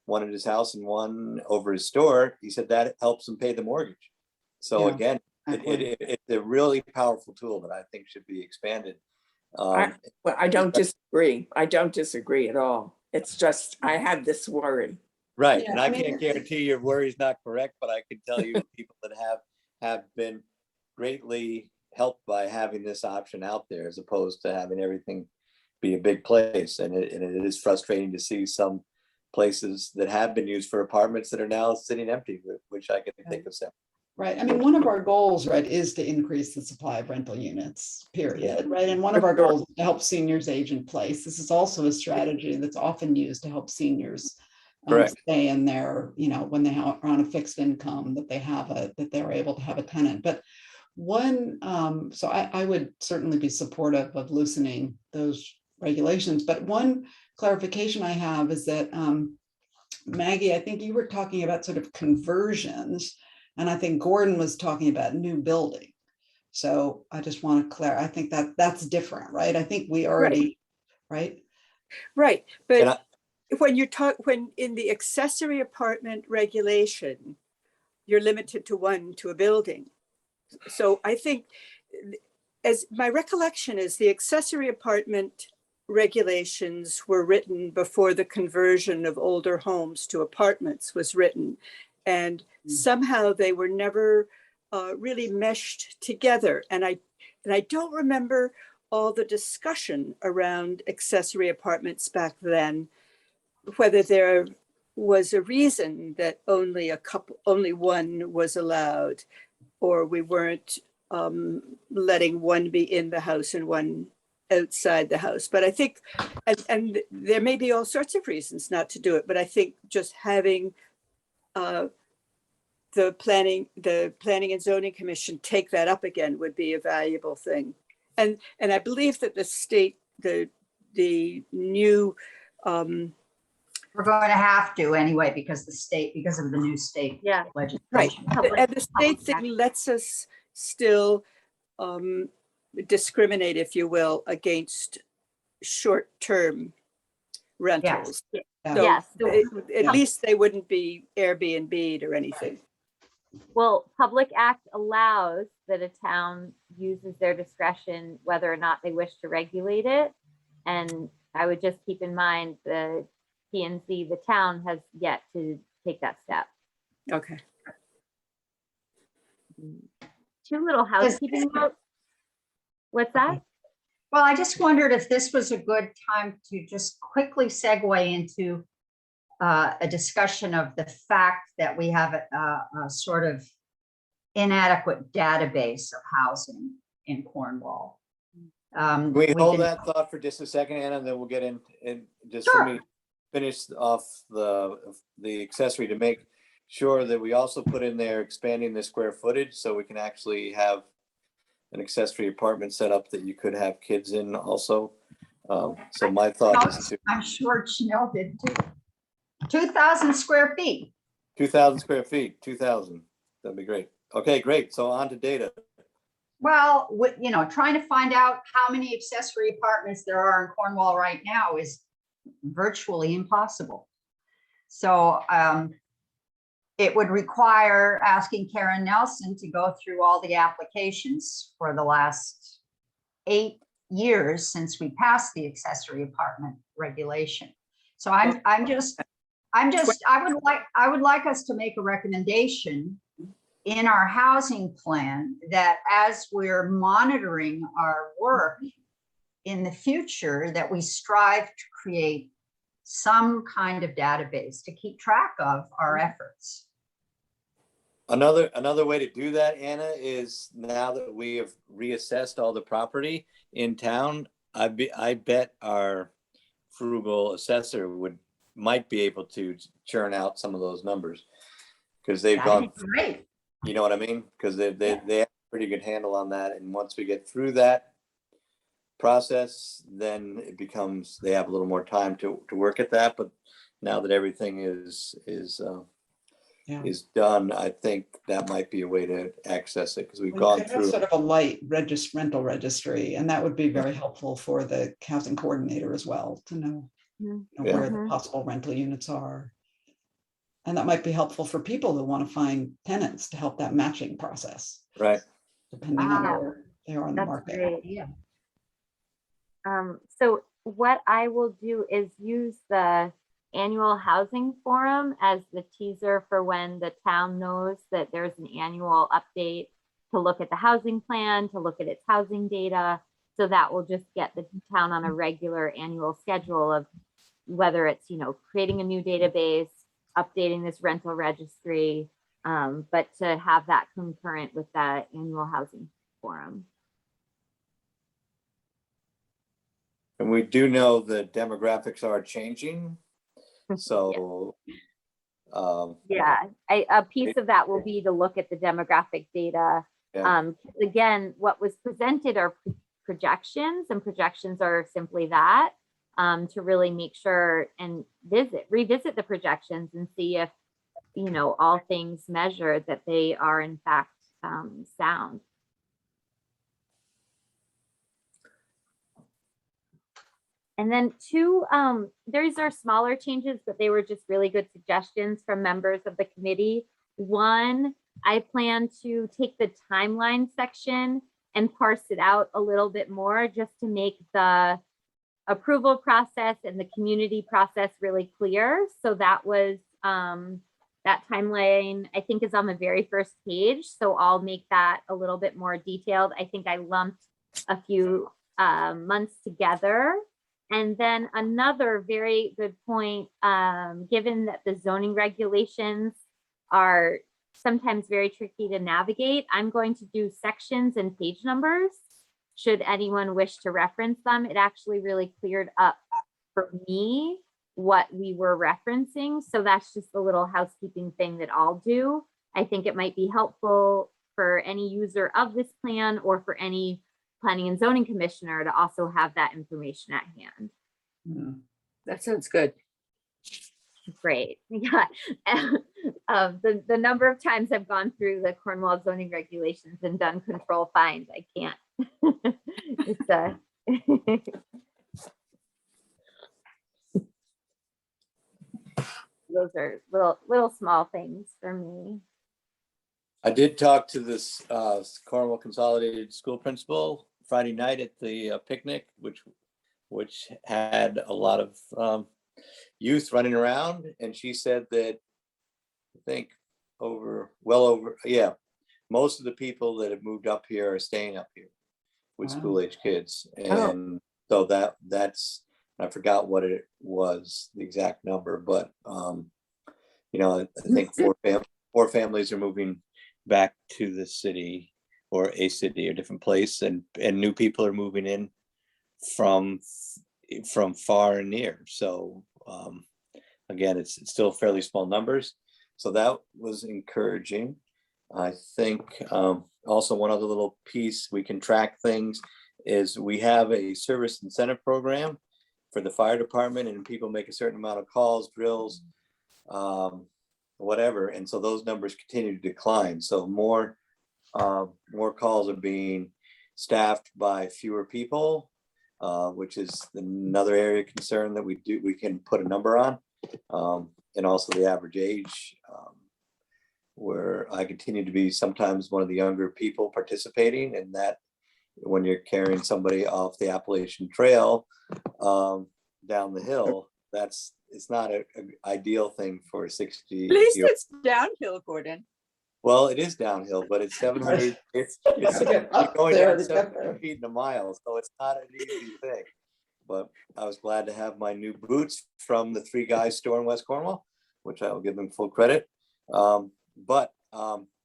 one in his house and one over his store, he said that helps him pay the mortgage. So Yeah, again, exactly. it's a really powerful tool that I think should be expanded. well, I don't disagree. I don't disagree at all. It's just, I had this worry. Right, Yeah, and I I mean, can't guarantee your worry is not correct, but I can tell you people that have been greatly helped by having this option out there as opposed to having everything be a big place. And it is frustrating to see some places that have been used for apartments that are now sitting empty, which I can think of some. right. I mean, one of our goals, right, is to increase the supply of rental units, period, right? And one of our Sure. goals is to help seniors age in place. This is also a strategy that's often used to help seniors Correct. stay in their, you know, when they are on a fixed income, that they're able to have a tenant. But one, so I would certainly be supportive of loosening those regulations. But one clarification I have is that, Maggie, I think you were talking about sort of conversions, and I think Gordon was talking about new building. So I just want to clarify, I think that's different, right? I think we already, right? Right, And but when in the accessory apartment regulation, you're limited to a building. So I think, as my recollection is, the accessory apartment regulations were written before the conversion of older homes to apartments was written. And somehow they were never really meshed together. And I don't remember all the discussion around accessory apartments back then, whether there was a reason that only one was allowed, or we weren't letting one be in the house and one outside the house. But I think, and there may be all sorts of reasons not to do it, but I think just having the planning and zoning commission take that up again would be a valuable thing. And I believe that the state, the new We're going to have to anyway, because of the new state Yeah. legislation. right, Public- and the state public thing access. lets us still discriminate, if you will, against short-term rentals. Yeah. So Yes. at least they wouldn't be Airbnb'd or anything. Well, Public Act allows that a town uses their discretion whether or not they wish to regulate it. And I would just keep in mind the P&Z, the town has yet to take that step. Okay. Two little housekeeping notes. What's that? Well, I just wondered if this was a good time to just quickly segue into a discussion of the fact that we have a sort of inadequate database of housing in Cornwall. Can we we've hold been- that thought for just a second, Anna, and then we'll get in, just Sure. let me finish off the accessory to make sure that we also put in there expanding the square footage so we can actually have an accessory apartment set up that you could have kids in also. So my thought is to I'm sure Chanel did too. 2,000 square feet. 2,000 square feet, 2,000. That'd be great. Okay, great. So on to data. Well, you know, trying to find out how many accessory apartments there are in Cornwall right now is virtually impossible. So it would require asking Karen Nelson to go through all the applications for the last 8 years since we passed the accessory apartment regulation. So I would like us to make a recommendation in our housing plan that as we're monitoring our work in the future, that we strive to create some kind of database to keep track of our efforts. Another way to do that, Anna, is now that we have reassessed all the property in town, I bet our frugal assessor might be able to churn out some of those numbers because they've That'd gone. be great. You know what I mean? Because they have a pretty good handle on that. And once we get through that process, then it becomes, they have a little more time to work at that. But now that everything is done, I think that might be a way to access it because we've We gone could have through. sort of a light rental registry, and that would be very helpful for the housing coordinator as well to know, Mhm. where the Mhm. possible rental units are. And that might be helpful for people who want to find tenants to help that matching process, Right. depending on Wow. where they are in the That's market. great. Yeah. So what I will do is use the annual housing forum as the teaser for when the town knows that there's an annual update to look at the housing plan, to look at its housing data. So that will just get the town on a regular annual schedule of whether it's, you know, creating a new database, updating this rental registry, but to have that concurrent with that annual housing forum. And we do know the demographics are changing. So Yeah, a piece of that will be to look at the demographic data. Yeah. Again, what was presented are projections, and projections are simply that, to really make sure and revisit the projections and see if, you know, all things measured that they are in fact sound. And then these are smaller changes, but they were just really good suggestions from members of the committee. One, I plan to take the timeline section and parse it out a little bit more just to make the approval process and the community process really clear. So that was, that timeline, I think, is on the very first page. So I'll make that a little bit more detailed. I think I lumped a few months together. And then another very good point, given that the zoning regulations are sometimes very tricky to navigate, I'm going to do sections and page numbers. Should anyone wish to reference them, it actually really cleared up for me what we were referencing. So that's just a little housekeeping thing that I'll do. I think it might be helpful for any user of this plan or for any planning and zoning commissioner to also have that information at hand. Yeah. That sounds good. Great. Yeah. The number of times I've gone through the Cornwall zoning regulations and done control find, I can't. It's those are little small things for me. I did talk to this Cornwall Consolidated School principal Friday night at the picnic, which had a lot of youth running around, and she said that I think most of the people that have moved up here are staying up here with Wow. school age kids, and so that's I forgot what it was, the exact number, but, you know, I think four families are moving back to the city or a city or different place, and new people are moving in from far and near. So, again, it's still fairly small numbers. So that was encouraging. I think also one other little piece we can track things is we have a service incentive program for the fire department, and people make a certain amount of calls, drills, whatever. And so those numbers continue to decline. So more calls are being staffed by fewer people, which is another area of concern that we can put a number on. And also the average age, where I continue to be sometimes one of the younger people participating, and that when you're carrying somebody off the Appalachian Trail down the hill, it's not an ideal thing for a 60. At least it's downhill, Gordon. Well, it is downhill, but it's 700. It's Get up going there down to get there. 700 feet in a mile, so it's not an easy thing. But I was glad to have my new boots from the Three Guys store in West Cornwall, which I will give them full credit. But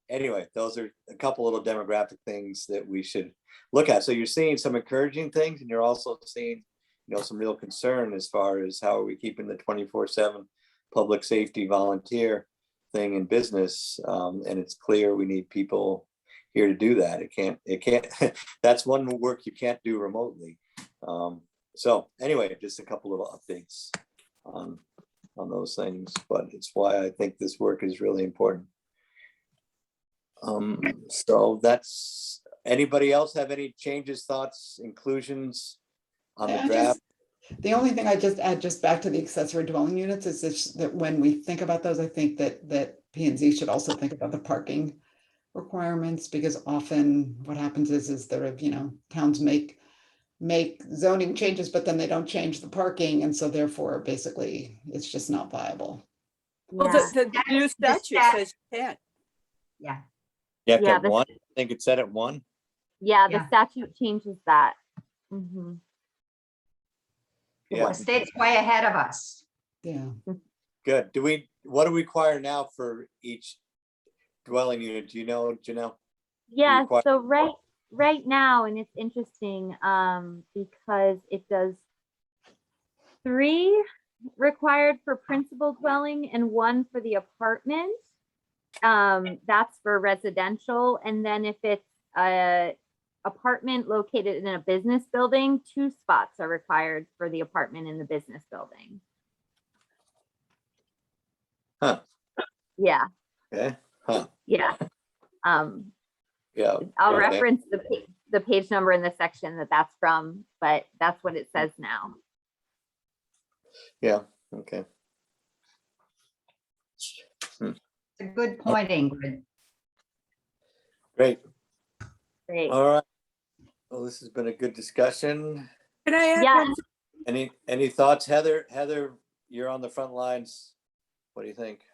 anyway, those are a couple little demographic things that we should look at. So you're seeing some encouraging things, and you're also seeing, you know, some real concern as far as how are we keeping the 24/7 public safety volunteer thing in business. And it's clear we need people here to do that. It can't, that's one work you can't do remotely. So anyway, just a couple little updates on those things, but it's why I think this work is really important. So that's, anybody else have any changes, thoughts, inclusions on the draft? The only thing I just add, just back to the accessory dwelling units, is this, that when we think about those, I think that P and Z should also think about the parking requirements, because often what happens is there, you know, towns make zoning changes, but then they don't change the parking, and so therefore basically it's just not viable. Well, Yeah. the new statute says you can't. Yeah, You have to Yeah, have one, I think it said at one. Yeah, the Yeah. statute changes that. Mhm. Yeah, the state's way ahead of us. Yeah. good. What do we require now for each dwelling unit? Do you know, Janelle? Yeah, require- so right now, and it's interesting, because it does 3 required for principal dwelling and 1 for the apartment. That's for residential. And then if it's a apartment located in a business building, 2 spots are required for the apartment in the business building. Huh. Yeah, Okay, huh, yeah. yeah. I'll okay. reference the page number in the section that's from, but that's what it says now. Yeah, okay. It's a good point, Ingrid. Great. Great. All right. Well, this has been a good discussion. Can I add Yeah. one? Any thoughts, Heather? Heather, you're on the front lines. What do you think?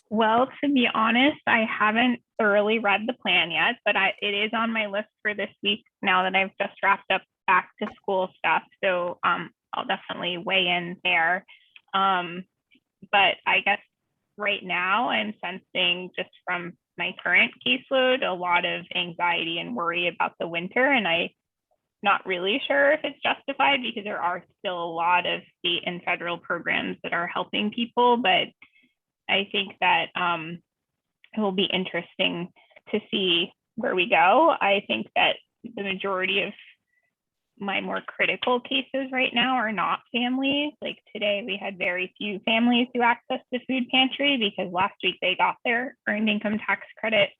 Well, to be honest, I haven't thoroughly read the plan yet, but it is on my list for this week now that I've just wrapped up back to school stuff. So I'll definitely weigh in there. But I guess right now I'm sensing, just from my current caseload, a lot of anxiety and worry about the winter. And I'm not really sure if it's justified, because there are still a lot of state and federal programs that are helping people. But I think that it will be interesting to see where we go. I think that the majority of my more critical cases right now are not families. Like today, we had very few families who accessed the food pantry because last week they got their earned income tax credit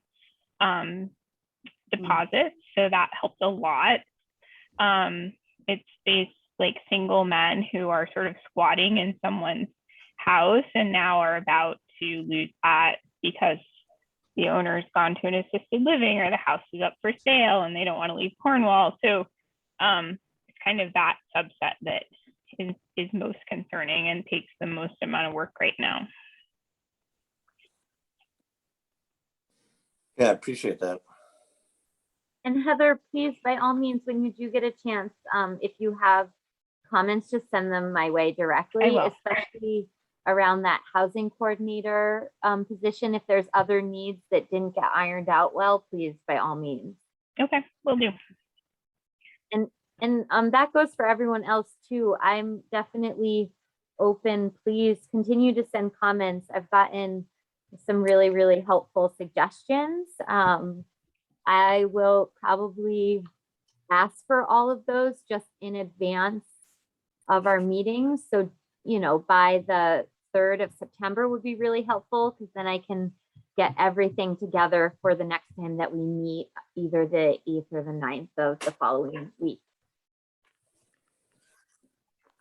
deposit. So that helped a lot. It's these like single men who are sort of squatting in someone's house and now are about to lose that because the owner's gone to an assisted living or the house is up for sale and they don't want to leave Cornwall. So it's kind of that subset that is most concerning and takes the most amount of work right now. Yeah, I appreciate that. And Heather, please, by all means, when you do get a chance, if you have comments, just send them my way directly, will. especially around that housing coordinator position. If there's other needs that didn't get ironed out well, please, by all means. Okay, will do. And that goes for everyone else too. I'm definitely open. Please continue to send comments. I've gotten some really, really helpful suggestions. I will probably ask for all of those just in advance of our meetings. So, you know, by the 3rd of September would be really helpful, because then I can get everything together for the next time that we meet, either the 8th or the 9th of the following week.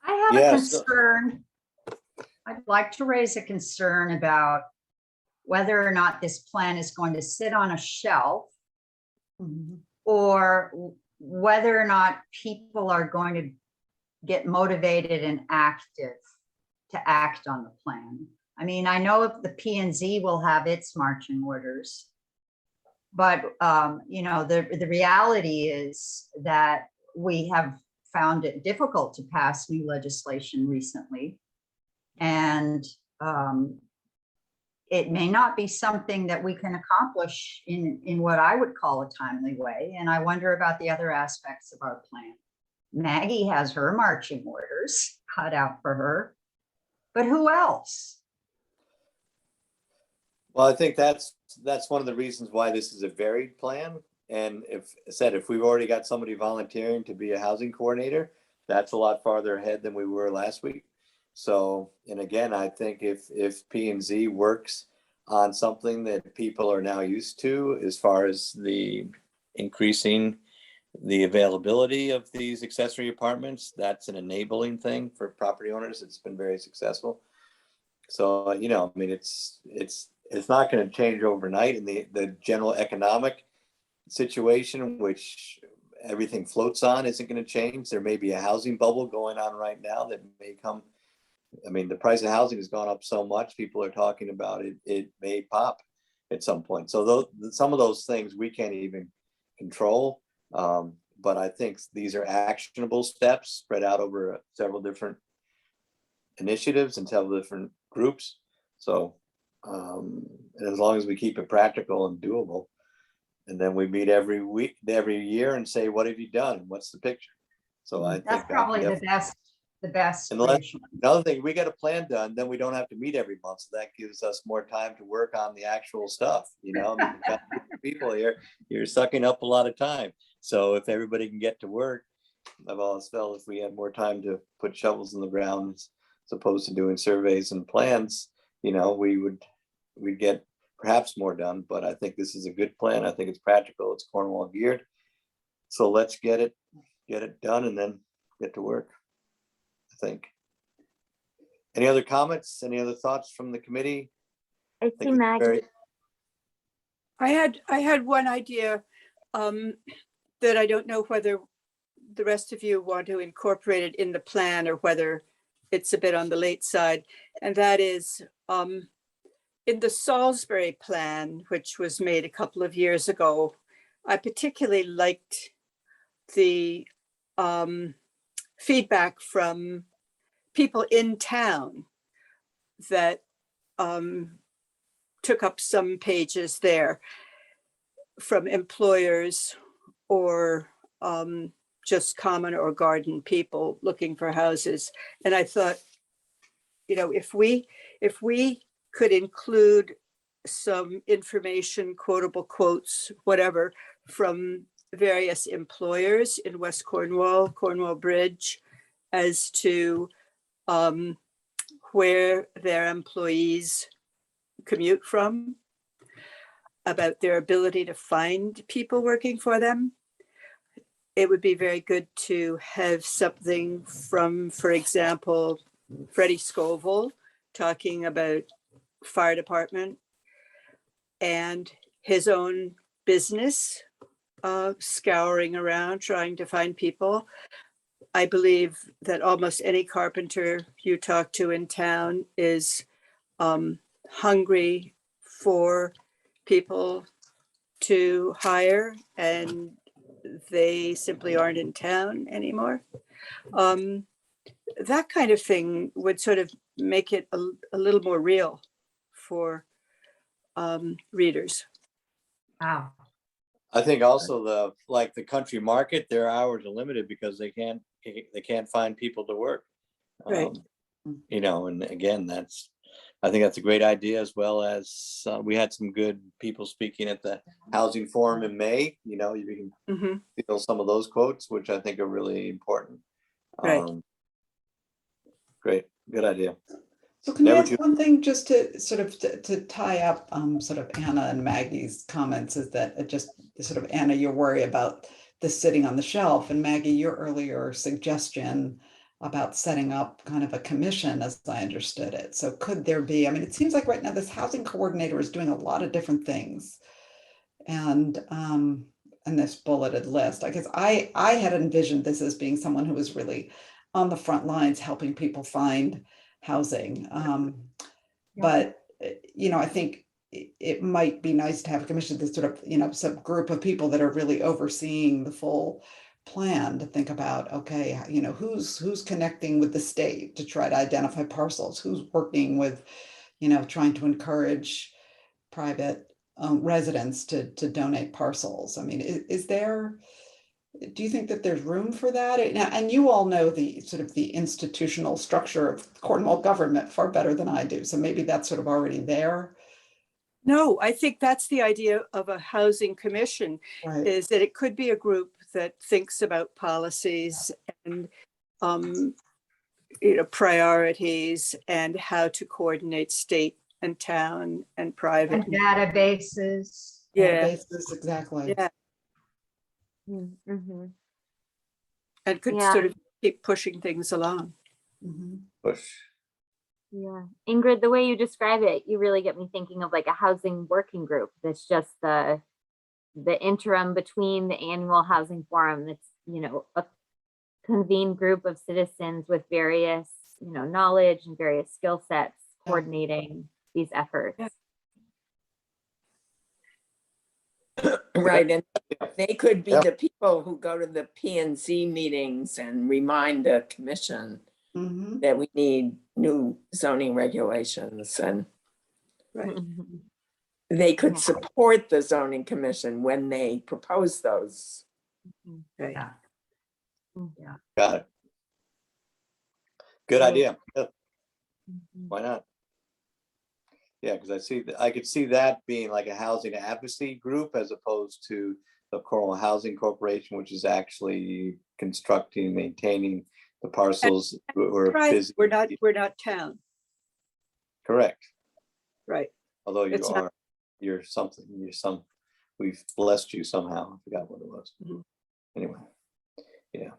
I have a Yes. concern. I'd like to raise a concern about whether or not this plan is going to sit on a shelf, or whether or not people are going to get motivated and active to act on the plan. I mean, I know if the P&Z will have its marching orders, but you know, the reality is that we have found it difficult to pass new legislation recently. And it may not be something that we can accomplish in what I would call a timely way. And I wonder about the other aspects of our plan. Maggie has her marching orders cut out for her, but who else? Well, I think that's one of the reasons why this is a varied plan. And if we've already got somebody volunteering to be a housing coordinator, that's a lot farther ahead than we were last week. So, and again, I think if P&Z works on something that people are now used to, as far as the increasing the availability of these accessory apartments, that's an enabling thing for property owners. It's been very successful. So, you know, I mean, it's not going to change overnight, and the general economic situation, which everything floats on, isn't going to change. There may be a housing bubble going on right now that may come. I mean, the price of housing has gone up so much, people are talking about it. It may pop at some point. So some of those things we can't even control. But I think these are actionable steps spread out over several different initiatives and several different groups. So and as long as we keep it practical and doable, and then we meet every year and say, what have you done? What's the picture? So I think That's probably the best. Another thing, we get a plan done, then we don't have to meet every month. So that gives us more time to work on the actual stuff. You know, I mean, we've got people here, you're sucking up a lot of time. So if everybody can get to work, I've always felt if we had more time to put shovels in the ground as opposed to doing surveys and plans, you know, we'd get perhaps more done. But I think this is a good plan. I think it's practical. It's Cornwall geared. So let's get it done and then get to work, I think. Any other comments? Any other thoughts from the committee? I see Maggie. I had one idea that I don't know whether the rest of you want to incorporate it in the plan or whether it's a bit on the late side. And that is in the Salisbury plan, which was made a couple of years ago, I particularly liked the feedback from people in town that took up some pages there, from employers or just common or garden people looking for houses. And I thought, you know, if we could include some information, quotable quotes, whatever, from various employers in West Cornwall, Cornwall Bridge, as to where their employees commute from, about their ability to find people working for them. It would be very good to have something from, for example, Freddie Scoville talking about fire department and his own business, scouring around trying to find people. I believe that almost any carpenter you talk to in town is hungry for people to hire, and they simply aren't in town anymore. that kind of thing would sort of make it a little more real for readers. Wow. I think also the country market, their hours are limited because they can't find people to work. Right. You know, and again, I think that's a great idea, as well as we had some good people speaking at the housing forum in May. You know, you can Mhm. feel some of those quotes, which I think are really important. Right. Great, good idea. So can I Never ask too- one thing just to sort of to tie up sort of Anna and Maggie's comments, is that it just sort of, Anna, your worry about this sitting on the shelf, and Maggie, your earlier suggestion about setting up kind of a commission, as I understood it. So could there be, I mean, it seems like right now this housing coordinator is doing a lot of different things. And this bulleted list, I guess I had envisioned this as being someone who was really on the front lines helping people find housing. But, you know, I think it might be nice to have a commission, this sort of, you know, some group of people that are really overseeing the full plan, to think about, okay, you know, who's connecting with the state to try to identify parcels, who's working with, you know, trying to encourage private residents to donate parcels. I mean, do you think that there's room for that? And you all know the sort of the institutional structure of Cornwall government far better than I do. So maybe that's sort of already there. No, I think that's the idea of a housing commission, Right. is that it could be a group that thinks about policies and you know, priorities and how to coordinate state and town and private. And databases. Yeah, Databases, exactly. yeah, Mm-hmm. and could Yeah. sort of keep pushing things along. Mhm. Push. Yeah. Ingrid, the way you describe it, you really get me thinking of like a housing working group. That's just the interim between the annual housing forum. That's, you know, a convened group of citizens with various, you know, knowledge and various skill sets coordinating these efforts. Yeah. Right, and they could be Yeah. the people who go to the P and Z meetings and remind the commission Mhm. that we need new zoning regulations, and Right. they could Yeah. support the zoning commission when they propose those. Right. Yeah. Yeah. Got it. Good Right. idea. Yeah, Mhm. why not? Yeah, because I could see that being like a housing advocacy group, as opposed to the Cornwall Housing Corporation, which is actually constructing, maintaining the parcels. We're Private, busy. we're not town, Correct. right? Although It's not- you're we've blessed you somehow. I forgot what it was. Mhm. Anyway, yeah,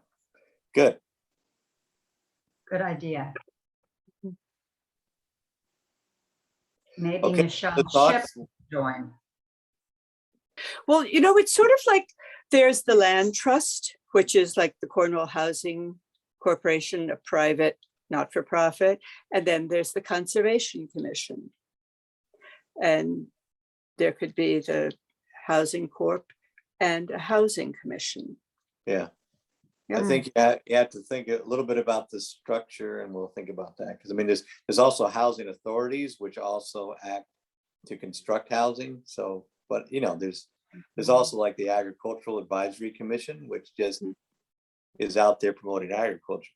good. Good idea. Maybe Okay, Michelle the Ship thoughts? join. Well, you know, it's sort of like there's the land trust, which is like the Cornwall Housing Corporation, a private, not-for-profit, and then there's the Conservation Commission. And there could be the Housing Corp and a Housing Commission. Yeah. I Yeah. think you have to think a little bit about the structure, and we'll think about that. Because I mean, there's also housing authorities, which also act to construct housing. So, but you know, there's also like the Agricultural Advisory Commission, which just is out there promoting agriculture.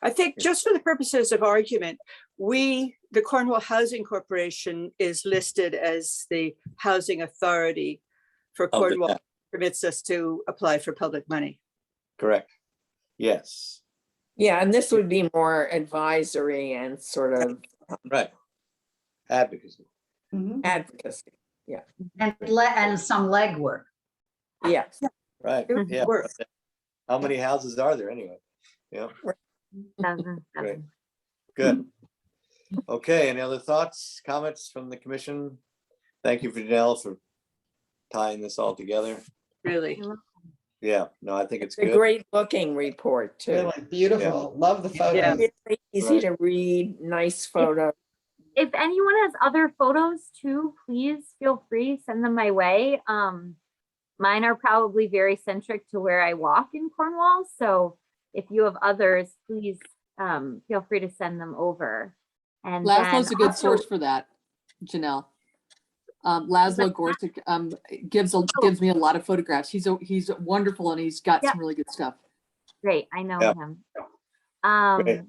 I think just for the purposes of argument, the Cornwall Housing Corporation is listed as the housing authority for Of the Cornwall, town. permits us to apply for public money. Correct. Yes. Yeah, and this would be more advisory and sort of Right. Advocacy. Mhm. advocacy. And some legwork. Yes. Right. It would Yeah. work. How many houses are there anyway? Yeah. Dozen. Great. Good. Okay. Any other thoughts, comments from the commission? Thank you, Janelle, for tying this all together. Really. Yeah. No, I think it's A good. great looking report too. Really beautiful. Love the photos. Really easy to read, nice photo. If anyone has other photos too, please feel free, send them my way. Mine are probably very centric to where I walk in Cornwall. So if you have others, please feel free to send them over. And Laszlo's then a good also- source for that, Janelle. Laszlo Gorsuch gives me a lot of photographs. He's wonderful and he's got some really good stuff. Great, I know Yeah. him. Great.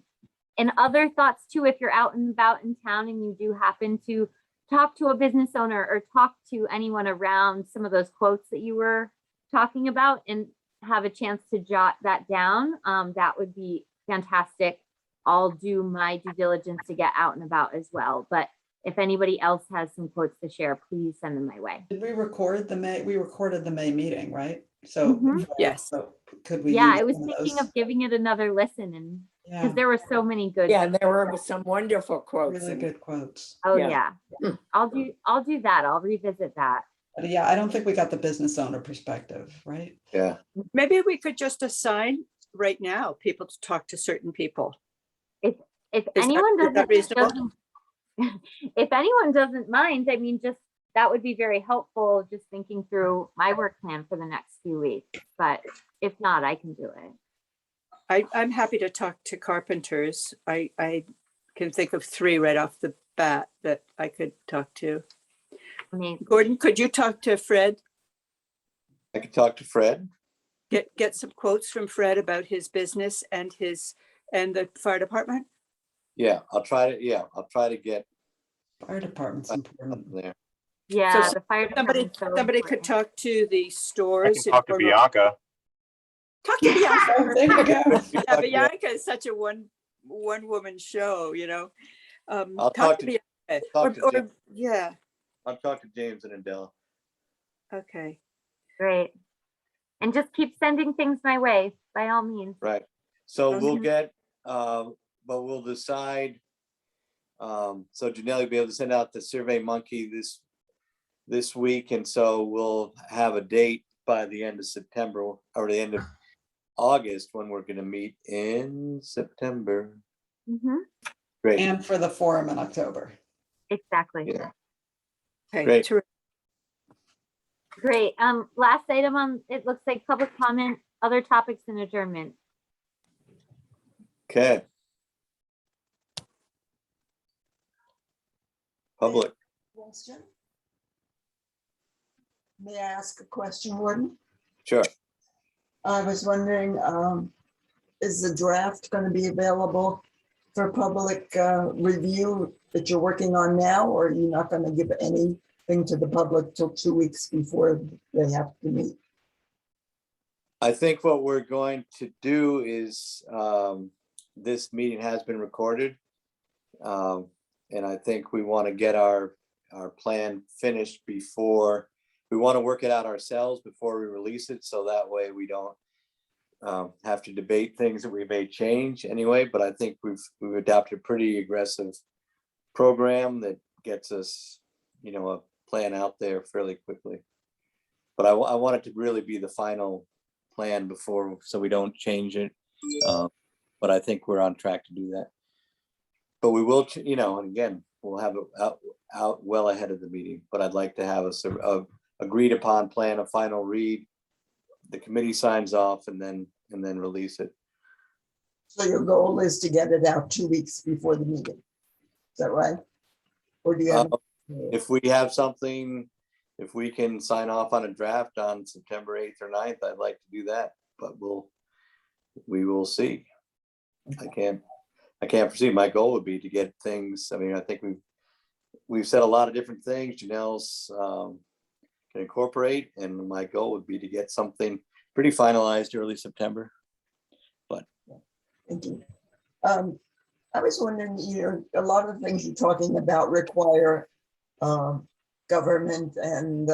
And other thoughts too, if you're out and about in town and you do happen to talk to a business owner or talk to anyone around some of those quotes that you were talking about and have a chance to jot that down, that would be fantastic. I'll do my due diligence to get out and about as well. But if anybody else has some quotes to share, please send them my way. Did we recorded the May meeting, right? So, Mhm. Yes. so could we? Yeah, use I was some thinking those? of giving it another listen, and Yeah, because there were so many good. Yeah, there were some wonderful quotes. really in- good quotes. Oh yeah. yeah, I'll do that. I'll revisit that. But yeah, I don't think we got the business owner perspective, right? Yeah. Maybe we could just assign right now people to talk to certain people. If Is anyone that reasonable? doesn't if anyone doesn't mind, I mean, just that would be very helpful. Just thinking through my work plan for the next few weeks. But if not, I can do it. I'm happy to talk to carpenters. I can think of 3 right off the bat that I could talk to. Amazing. Gordon, could you talk to Fred? I could talk to Fred. Get some quotes from Fred about his business and the fire department? Yeah, I'll try to get Fire department's important. something there. Yeah, So the fire Somebody department. could talk to the I stores. can talk to in Cornwall. Bianca. Talk to Bianca. Oh, there you go. Yeah, Bianca is such a one woman show, you know. I'll talk to- Bianca. talk to Or Jim. yeah, I'll talk to James and Adele. okay. Great. And just keep sending things my way, by all means. Right. So we'll Mhm. get, but we'll decide. So Janelle will be able to send out the Survey Monkey this week. And so we'll have a date by the end of September or the end of August when we're going to meet in September. Mhm. Great. And for the forum in October. Exactly. Yeah. Okay, Great. terrific. Great. Last item on, it looks like public comment, other topics and adjournment. Okay. Public. Question? May I ask a question, Warden? Sure. I was wondering, is the draft going to be available for public review that you're working on now, or are you not going to give anything to the public till 2 weeks before they have to meet? I think what we're going to do is, this meeting has been recorded. And I think we want to get our plan finished before, we want to work it out ourselves before we release it. So that way we don't have to debate things that we may change anyway. But I think we've adopted a pretty aggressive program that gets us, a plan out there fairly quickly. But I want it to really be the final plan before, so we don't change it. But I think we're on track to do that. But we will, and again, we'll have it out well ahead of the meeting. But I'd like to have a agreed upon plan, a final read. The committee signs off and then release it. So your goal is to get it out 2 weeks before the meeting. Is that right? Or do you have? If we have something, if we can sign off on a draft on September 8th or 9th, I'd like to do that, but we will see. I can't foresee. My goal would be to get things, I think we've said a lot of different things Janelle's can incorporate, and my goal would be to get something pretty finalized early September. But Thank you. I was wondering, a lot of the things you're talking about require government and,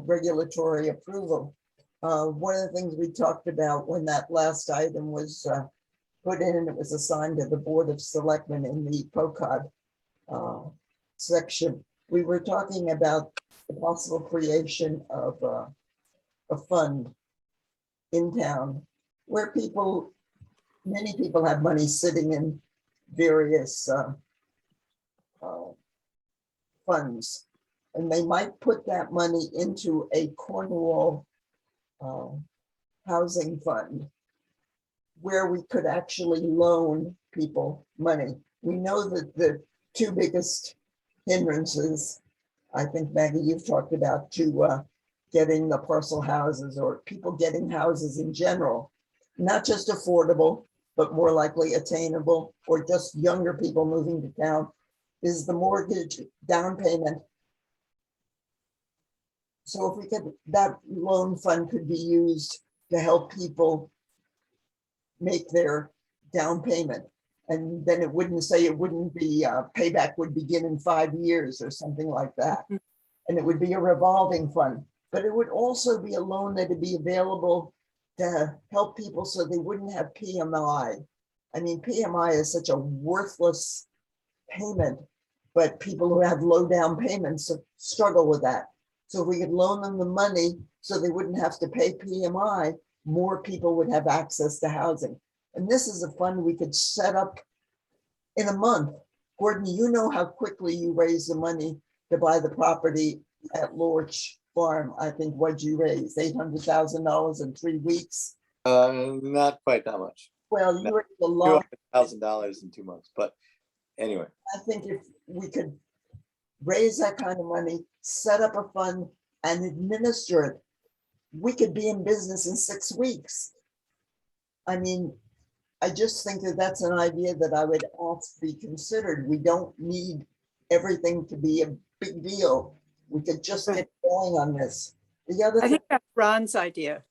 regulatory approval. One of the things we talked about when that last item was put in, it was assigned to the Board of Selectmen in the POCOD section. We were talking about the possible creation of a fund in town where many people have money sitting in various funds, and they might put that money into a Cornwall housing fund where we could actually loan people money. We know that the two biggest hindrances, I think, Maggie, you've talked about, to getting the parcel houses or people getting houses in general, not just affordable, but more likely attainable, or just younger people moving to town, is the mortgage down payment. So if we could, that loan fund could be used to help people make their down payment. And then it wouldn't say, it wouldn't be payback would begin in 5 years or something like that. And it would be a revolving fund, but it would also be a loan that would be available to help people so they wouldn't have PMI. I mean, PMI is such a worthless payment, but people who have low down payments struggle with that. So if we could loan them the money so they wouldn't have to pay PMI, more people would have access to housing. And this is a fund we could set up in a month. Gordon, you know how quickly you raise the money to buy the property at Lorch Farm. I think what'd you raise, $800,000 in 3 weeks? Not quite that much. Well, you raised a lot. $200,000 in 2 months, but anyway. I think if we could raise that kind of money, set up a fund and administer it, we could be in business in 6 weeks. I mean, I just think that that's an idea that I would ask be considered. We don't need everything to be a big deal. We could just get going on this. The other I thing, think that's Ron's idea,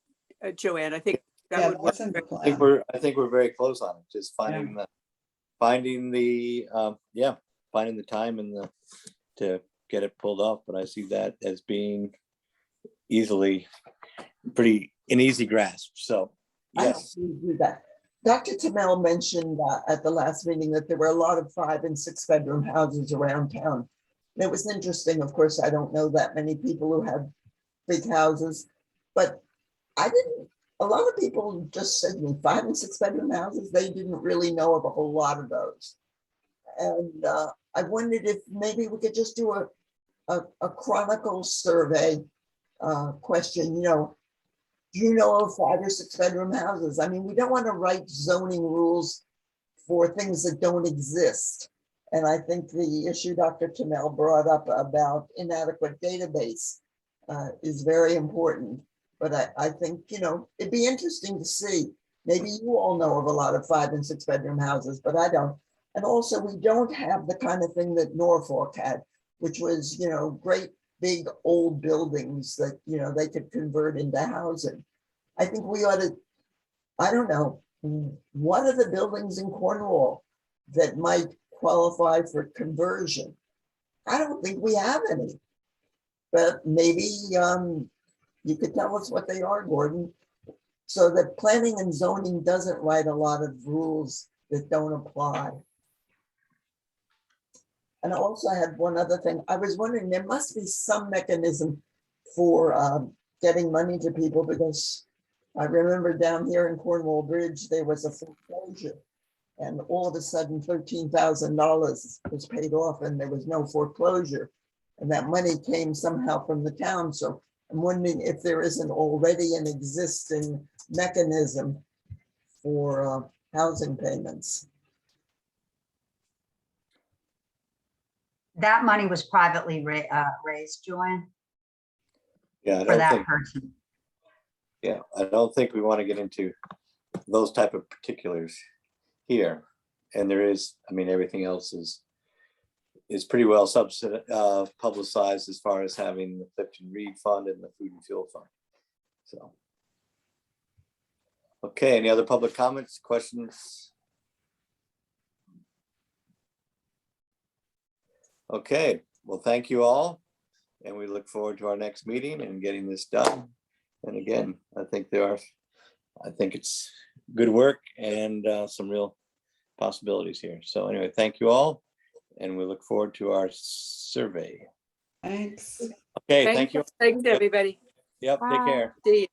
Joanne. I think that Yeah, would work. that's in the I think plan. I think we're very close on it. Just finding finding the time and to get it pulled off. But I see that as being easily an easy grasp. So I yes, don't do that. Dr. Tamel mentioned at the last meeting that there were a lot of 5 and 6 bedroom houses around town. And it was interesting. Of course, I don't know that many people who have big houses, but a lot of people just said to me 5 and 6 bedroom houses. They didn't really know of a whole lot of those. And I wondered if maybe we could just do a chronicle survey question, do you know of 5 or 6 bedroom houses? I mean, we don't want to write zoning rules for things that don't exist. And I think the issue Dr. Tamel brought up about inadequate database is very important. But I think, it'd be interesting to see. Maybe you all know of a lot of 5 and 6 bedroom houses, but I don't. And also, we don't have the kind of thing that Norfolk had, which was, great big old buildings that, they could convert into housing. I think we ought to, I don't know, what are the buildings in Cornwall that might qualify for conversion? I don't think we have any, but maybe you could tell us what they are, Gordon, so that planning and zoning doesn't write a lot of rules that don't apply. And I also had one other thing. I was wondering, there must be some mechanism for getting money to people, because I remember down here in Cornwall Bridge, there was a foreclosure, and all of a sudden $13,000 was paid off and there was no foreclosure. And that money came somehow from the town. So I'm wondering if there isn't already an existing mechanism for housing payments. That money was privately raised, Joanne, yeah, for that person. I don't think we want to get into those type of particulars here. And there is, everything else is pretty well publicized as far as having the Clifton Reed Fund and the Food and Fuel Fund. So, okay, any other public comments, questions? Okay, well, thank you all. And we look forward to our next meeting and getting this done. And again, I think it's good work and some real possibilities here. So anyway, thank you all. And we look forward to our survey. Thanks. Okay, thank you. Thanks, everybody. Yep, take care. See you.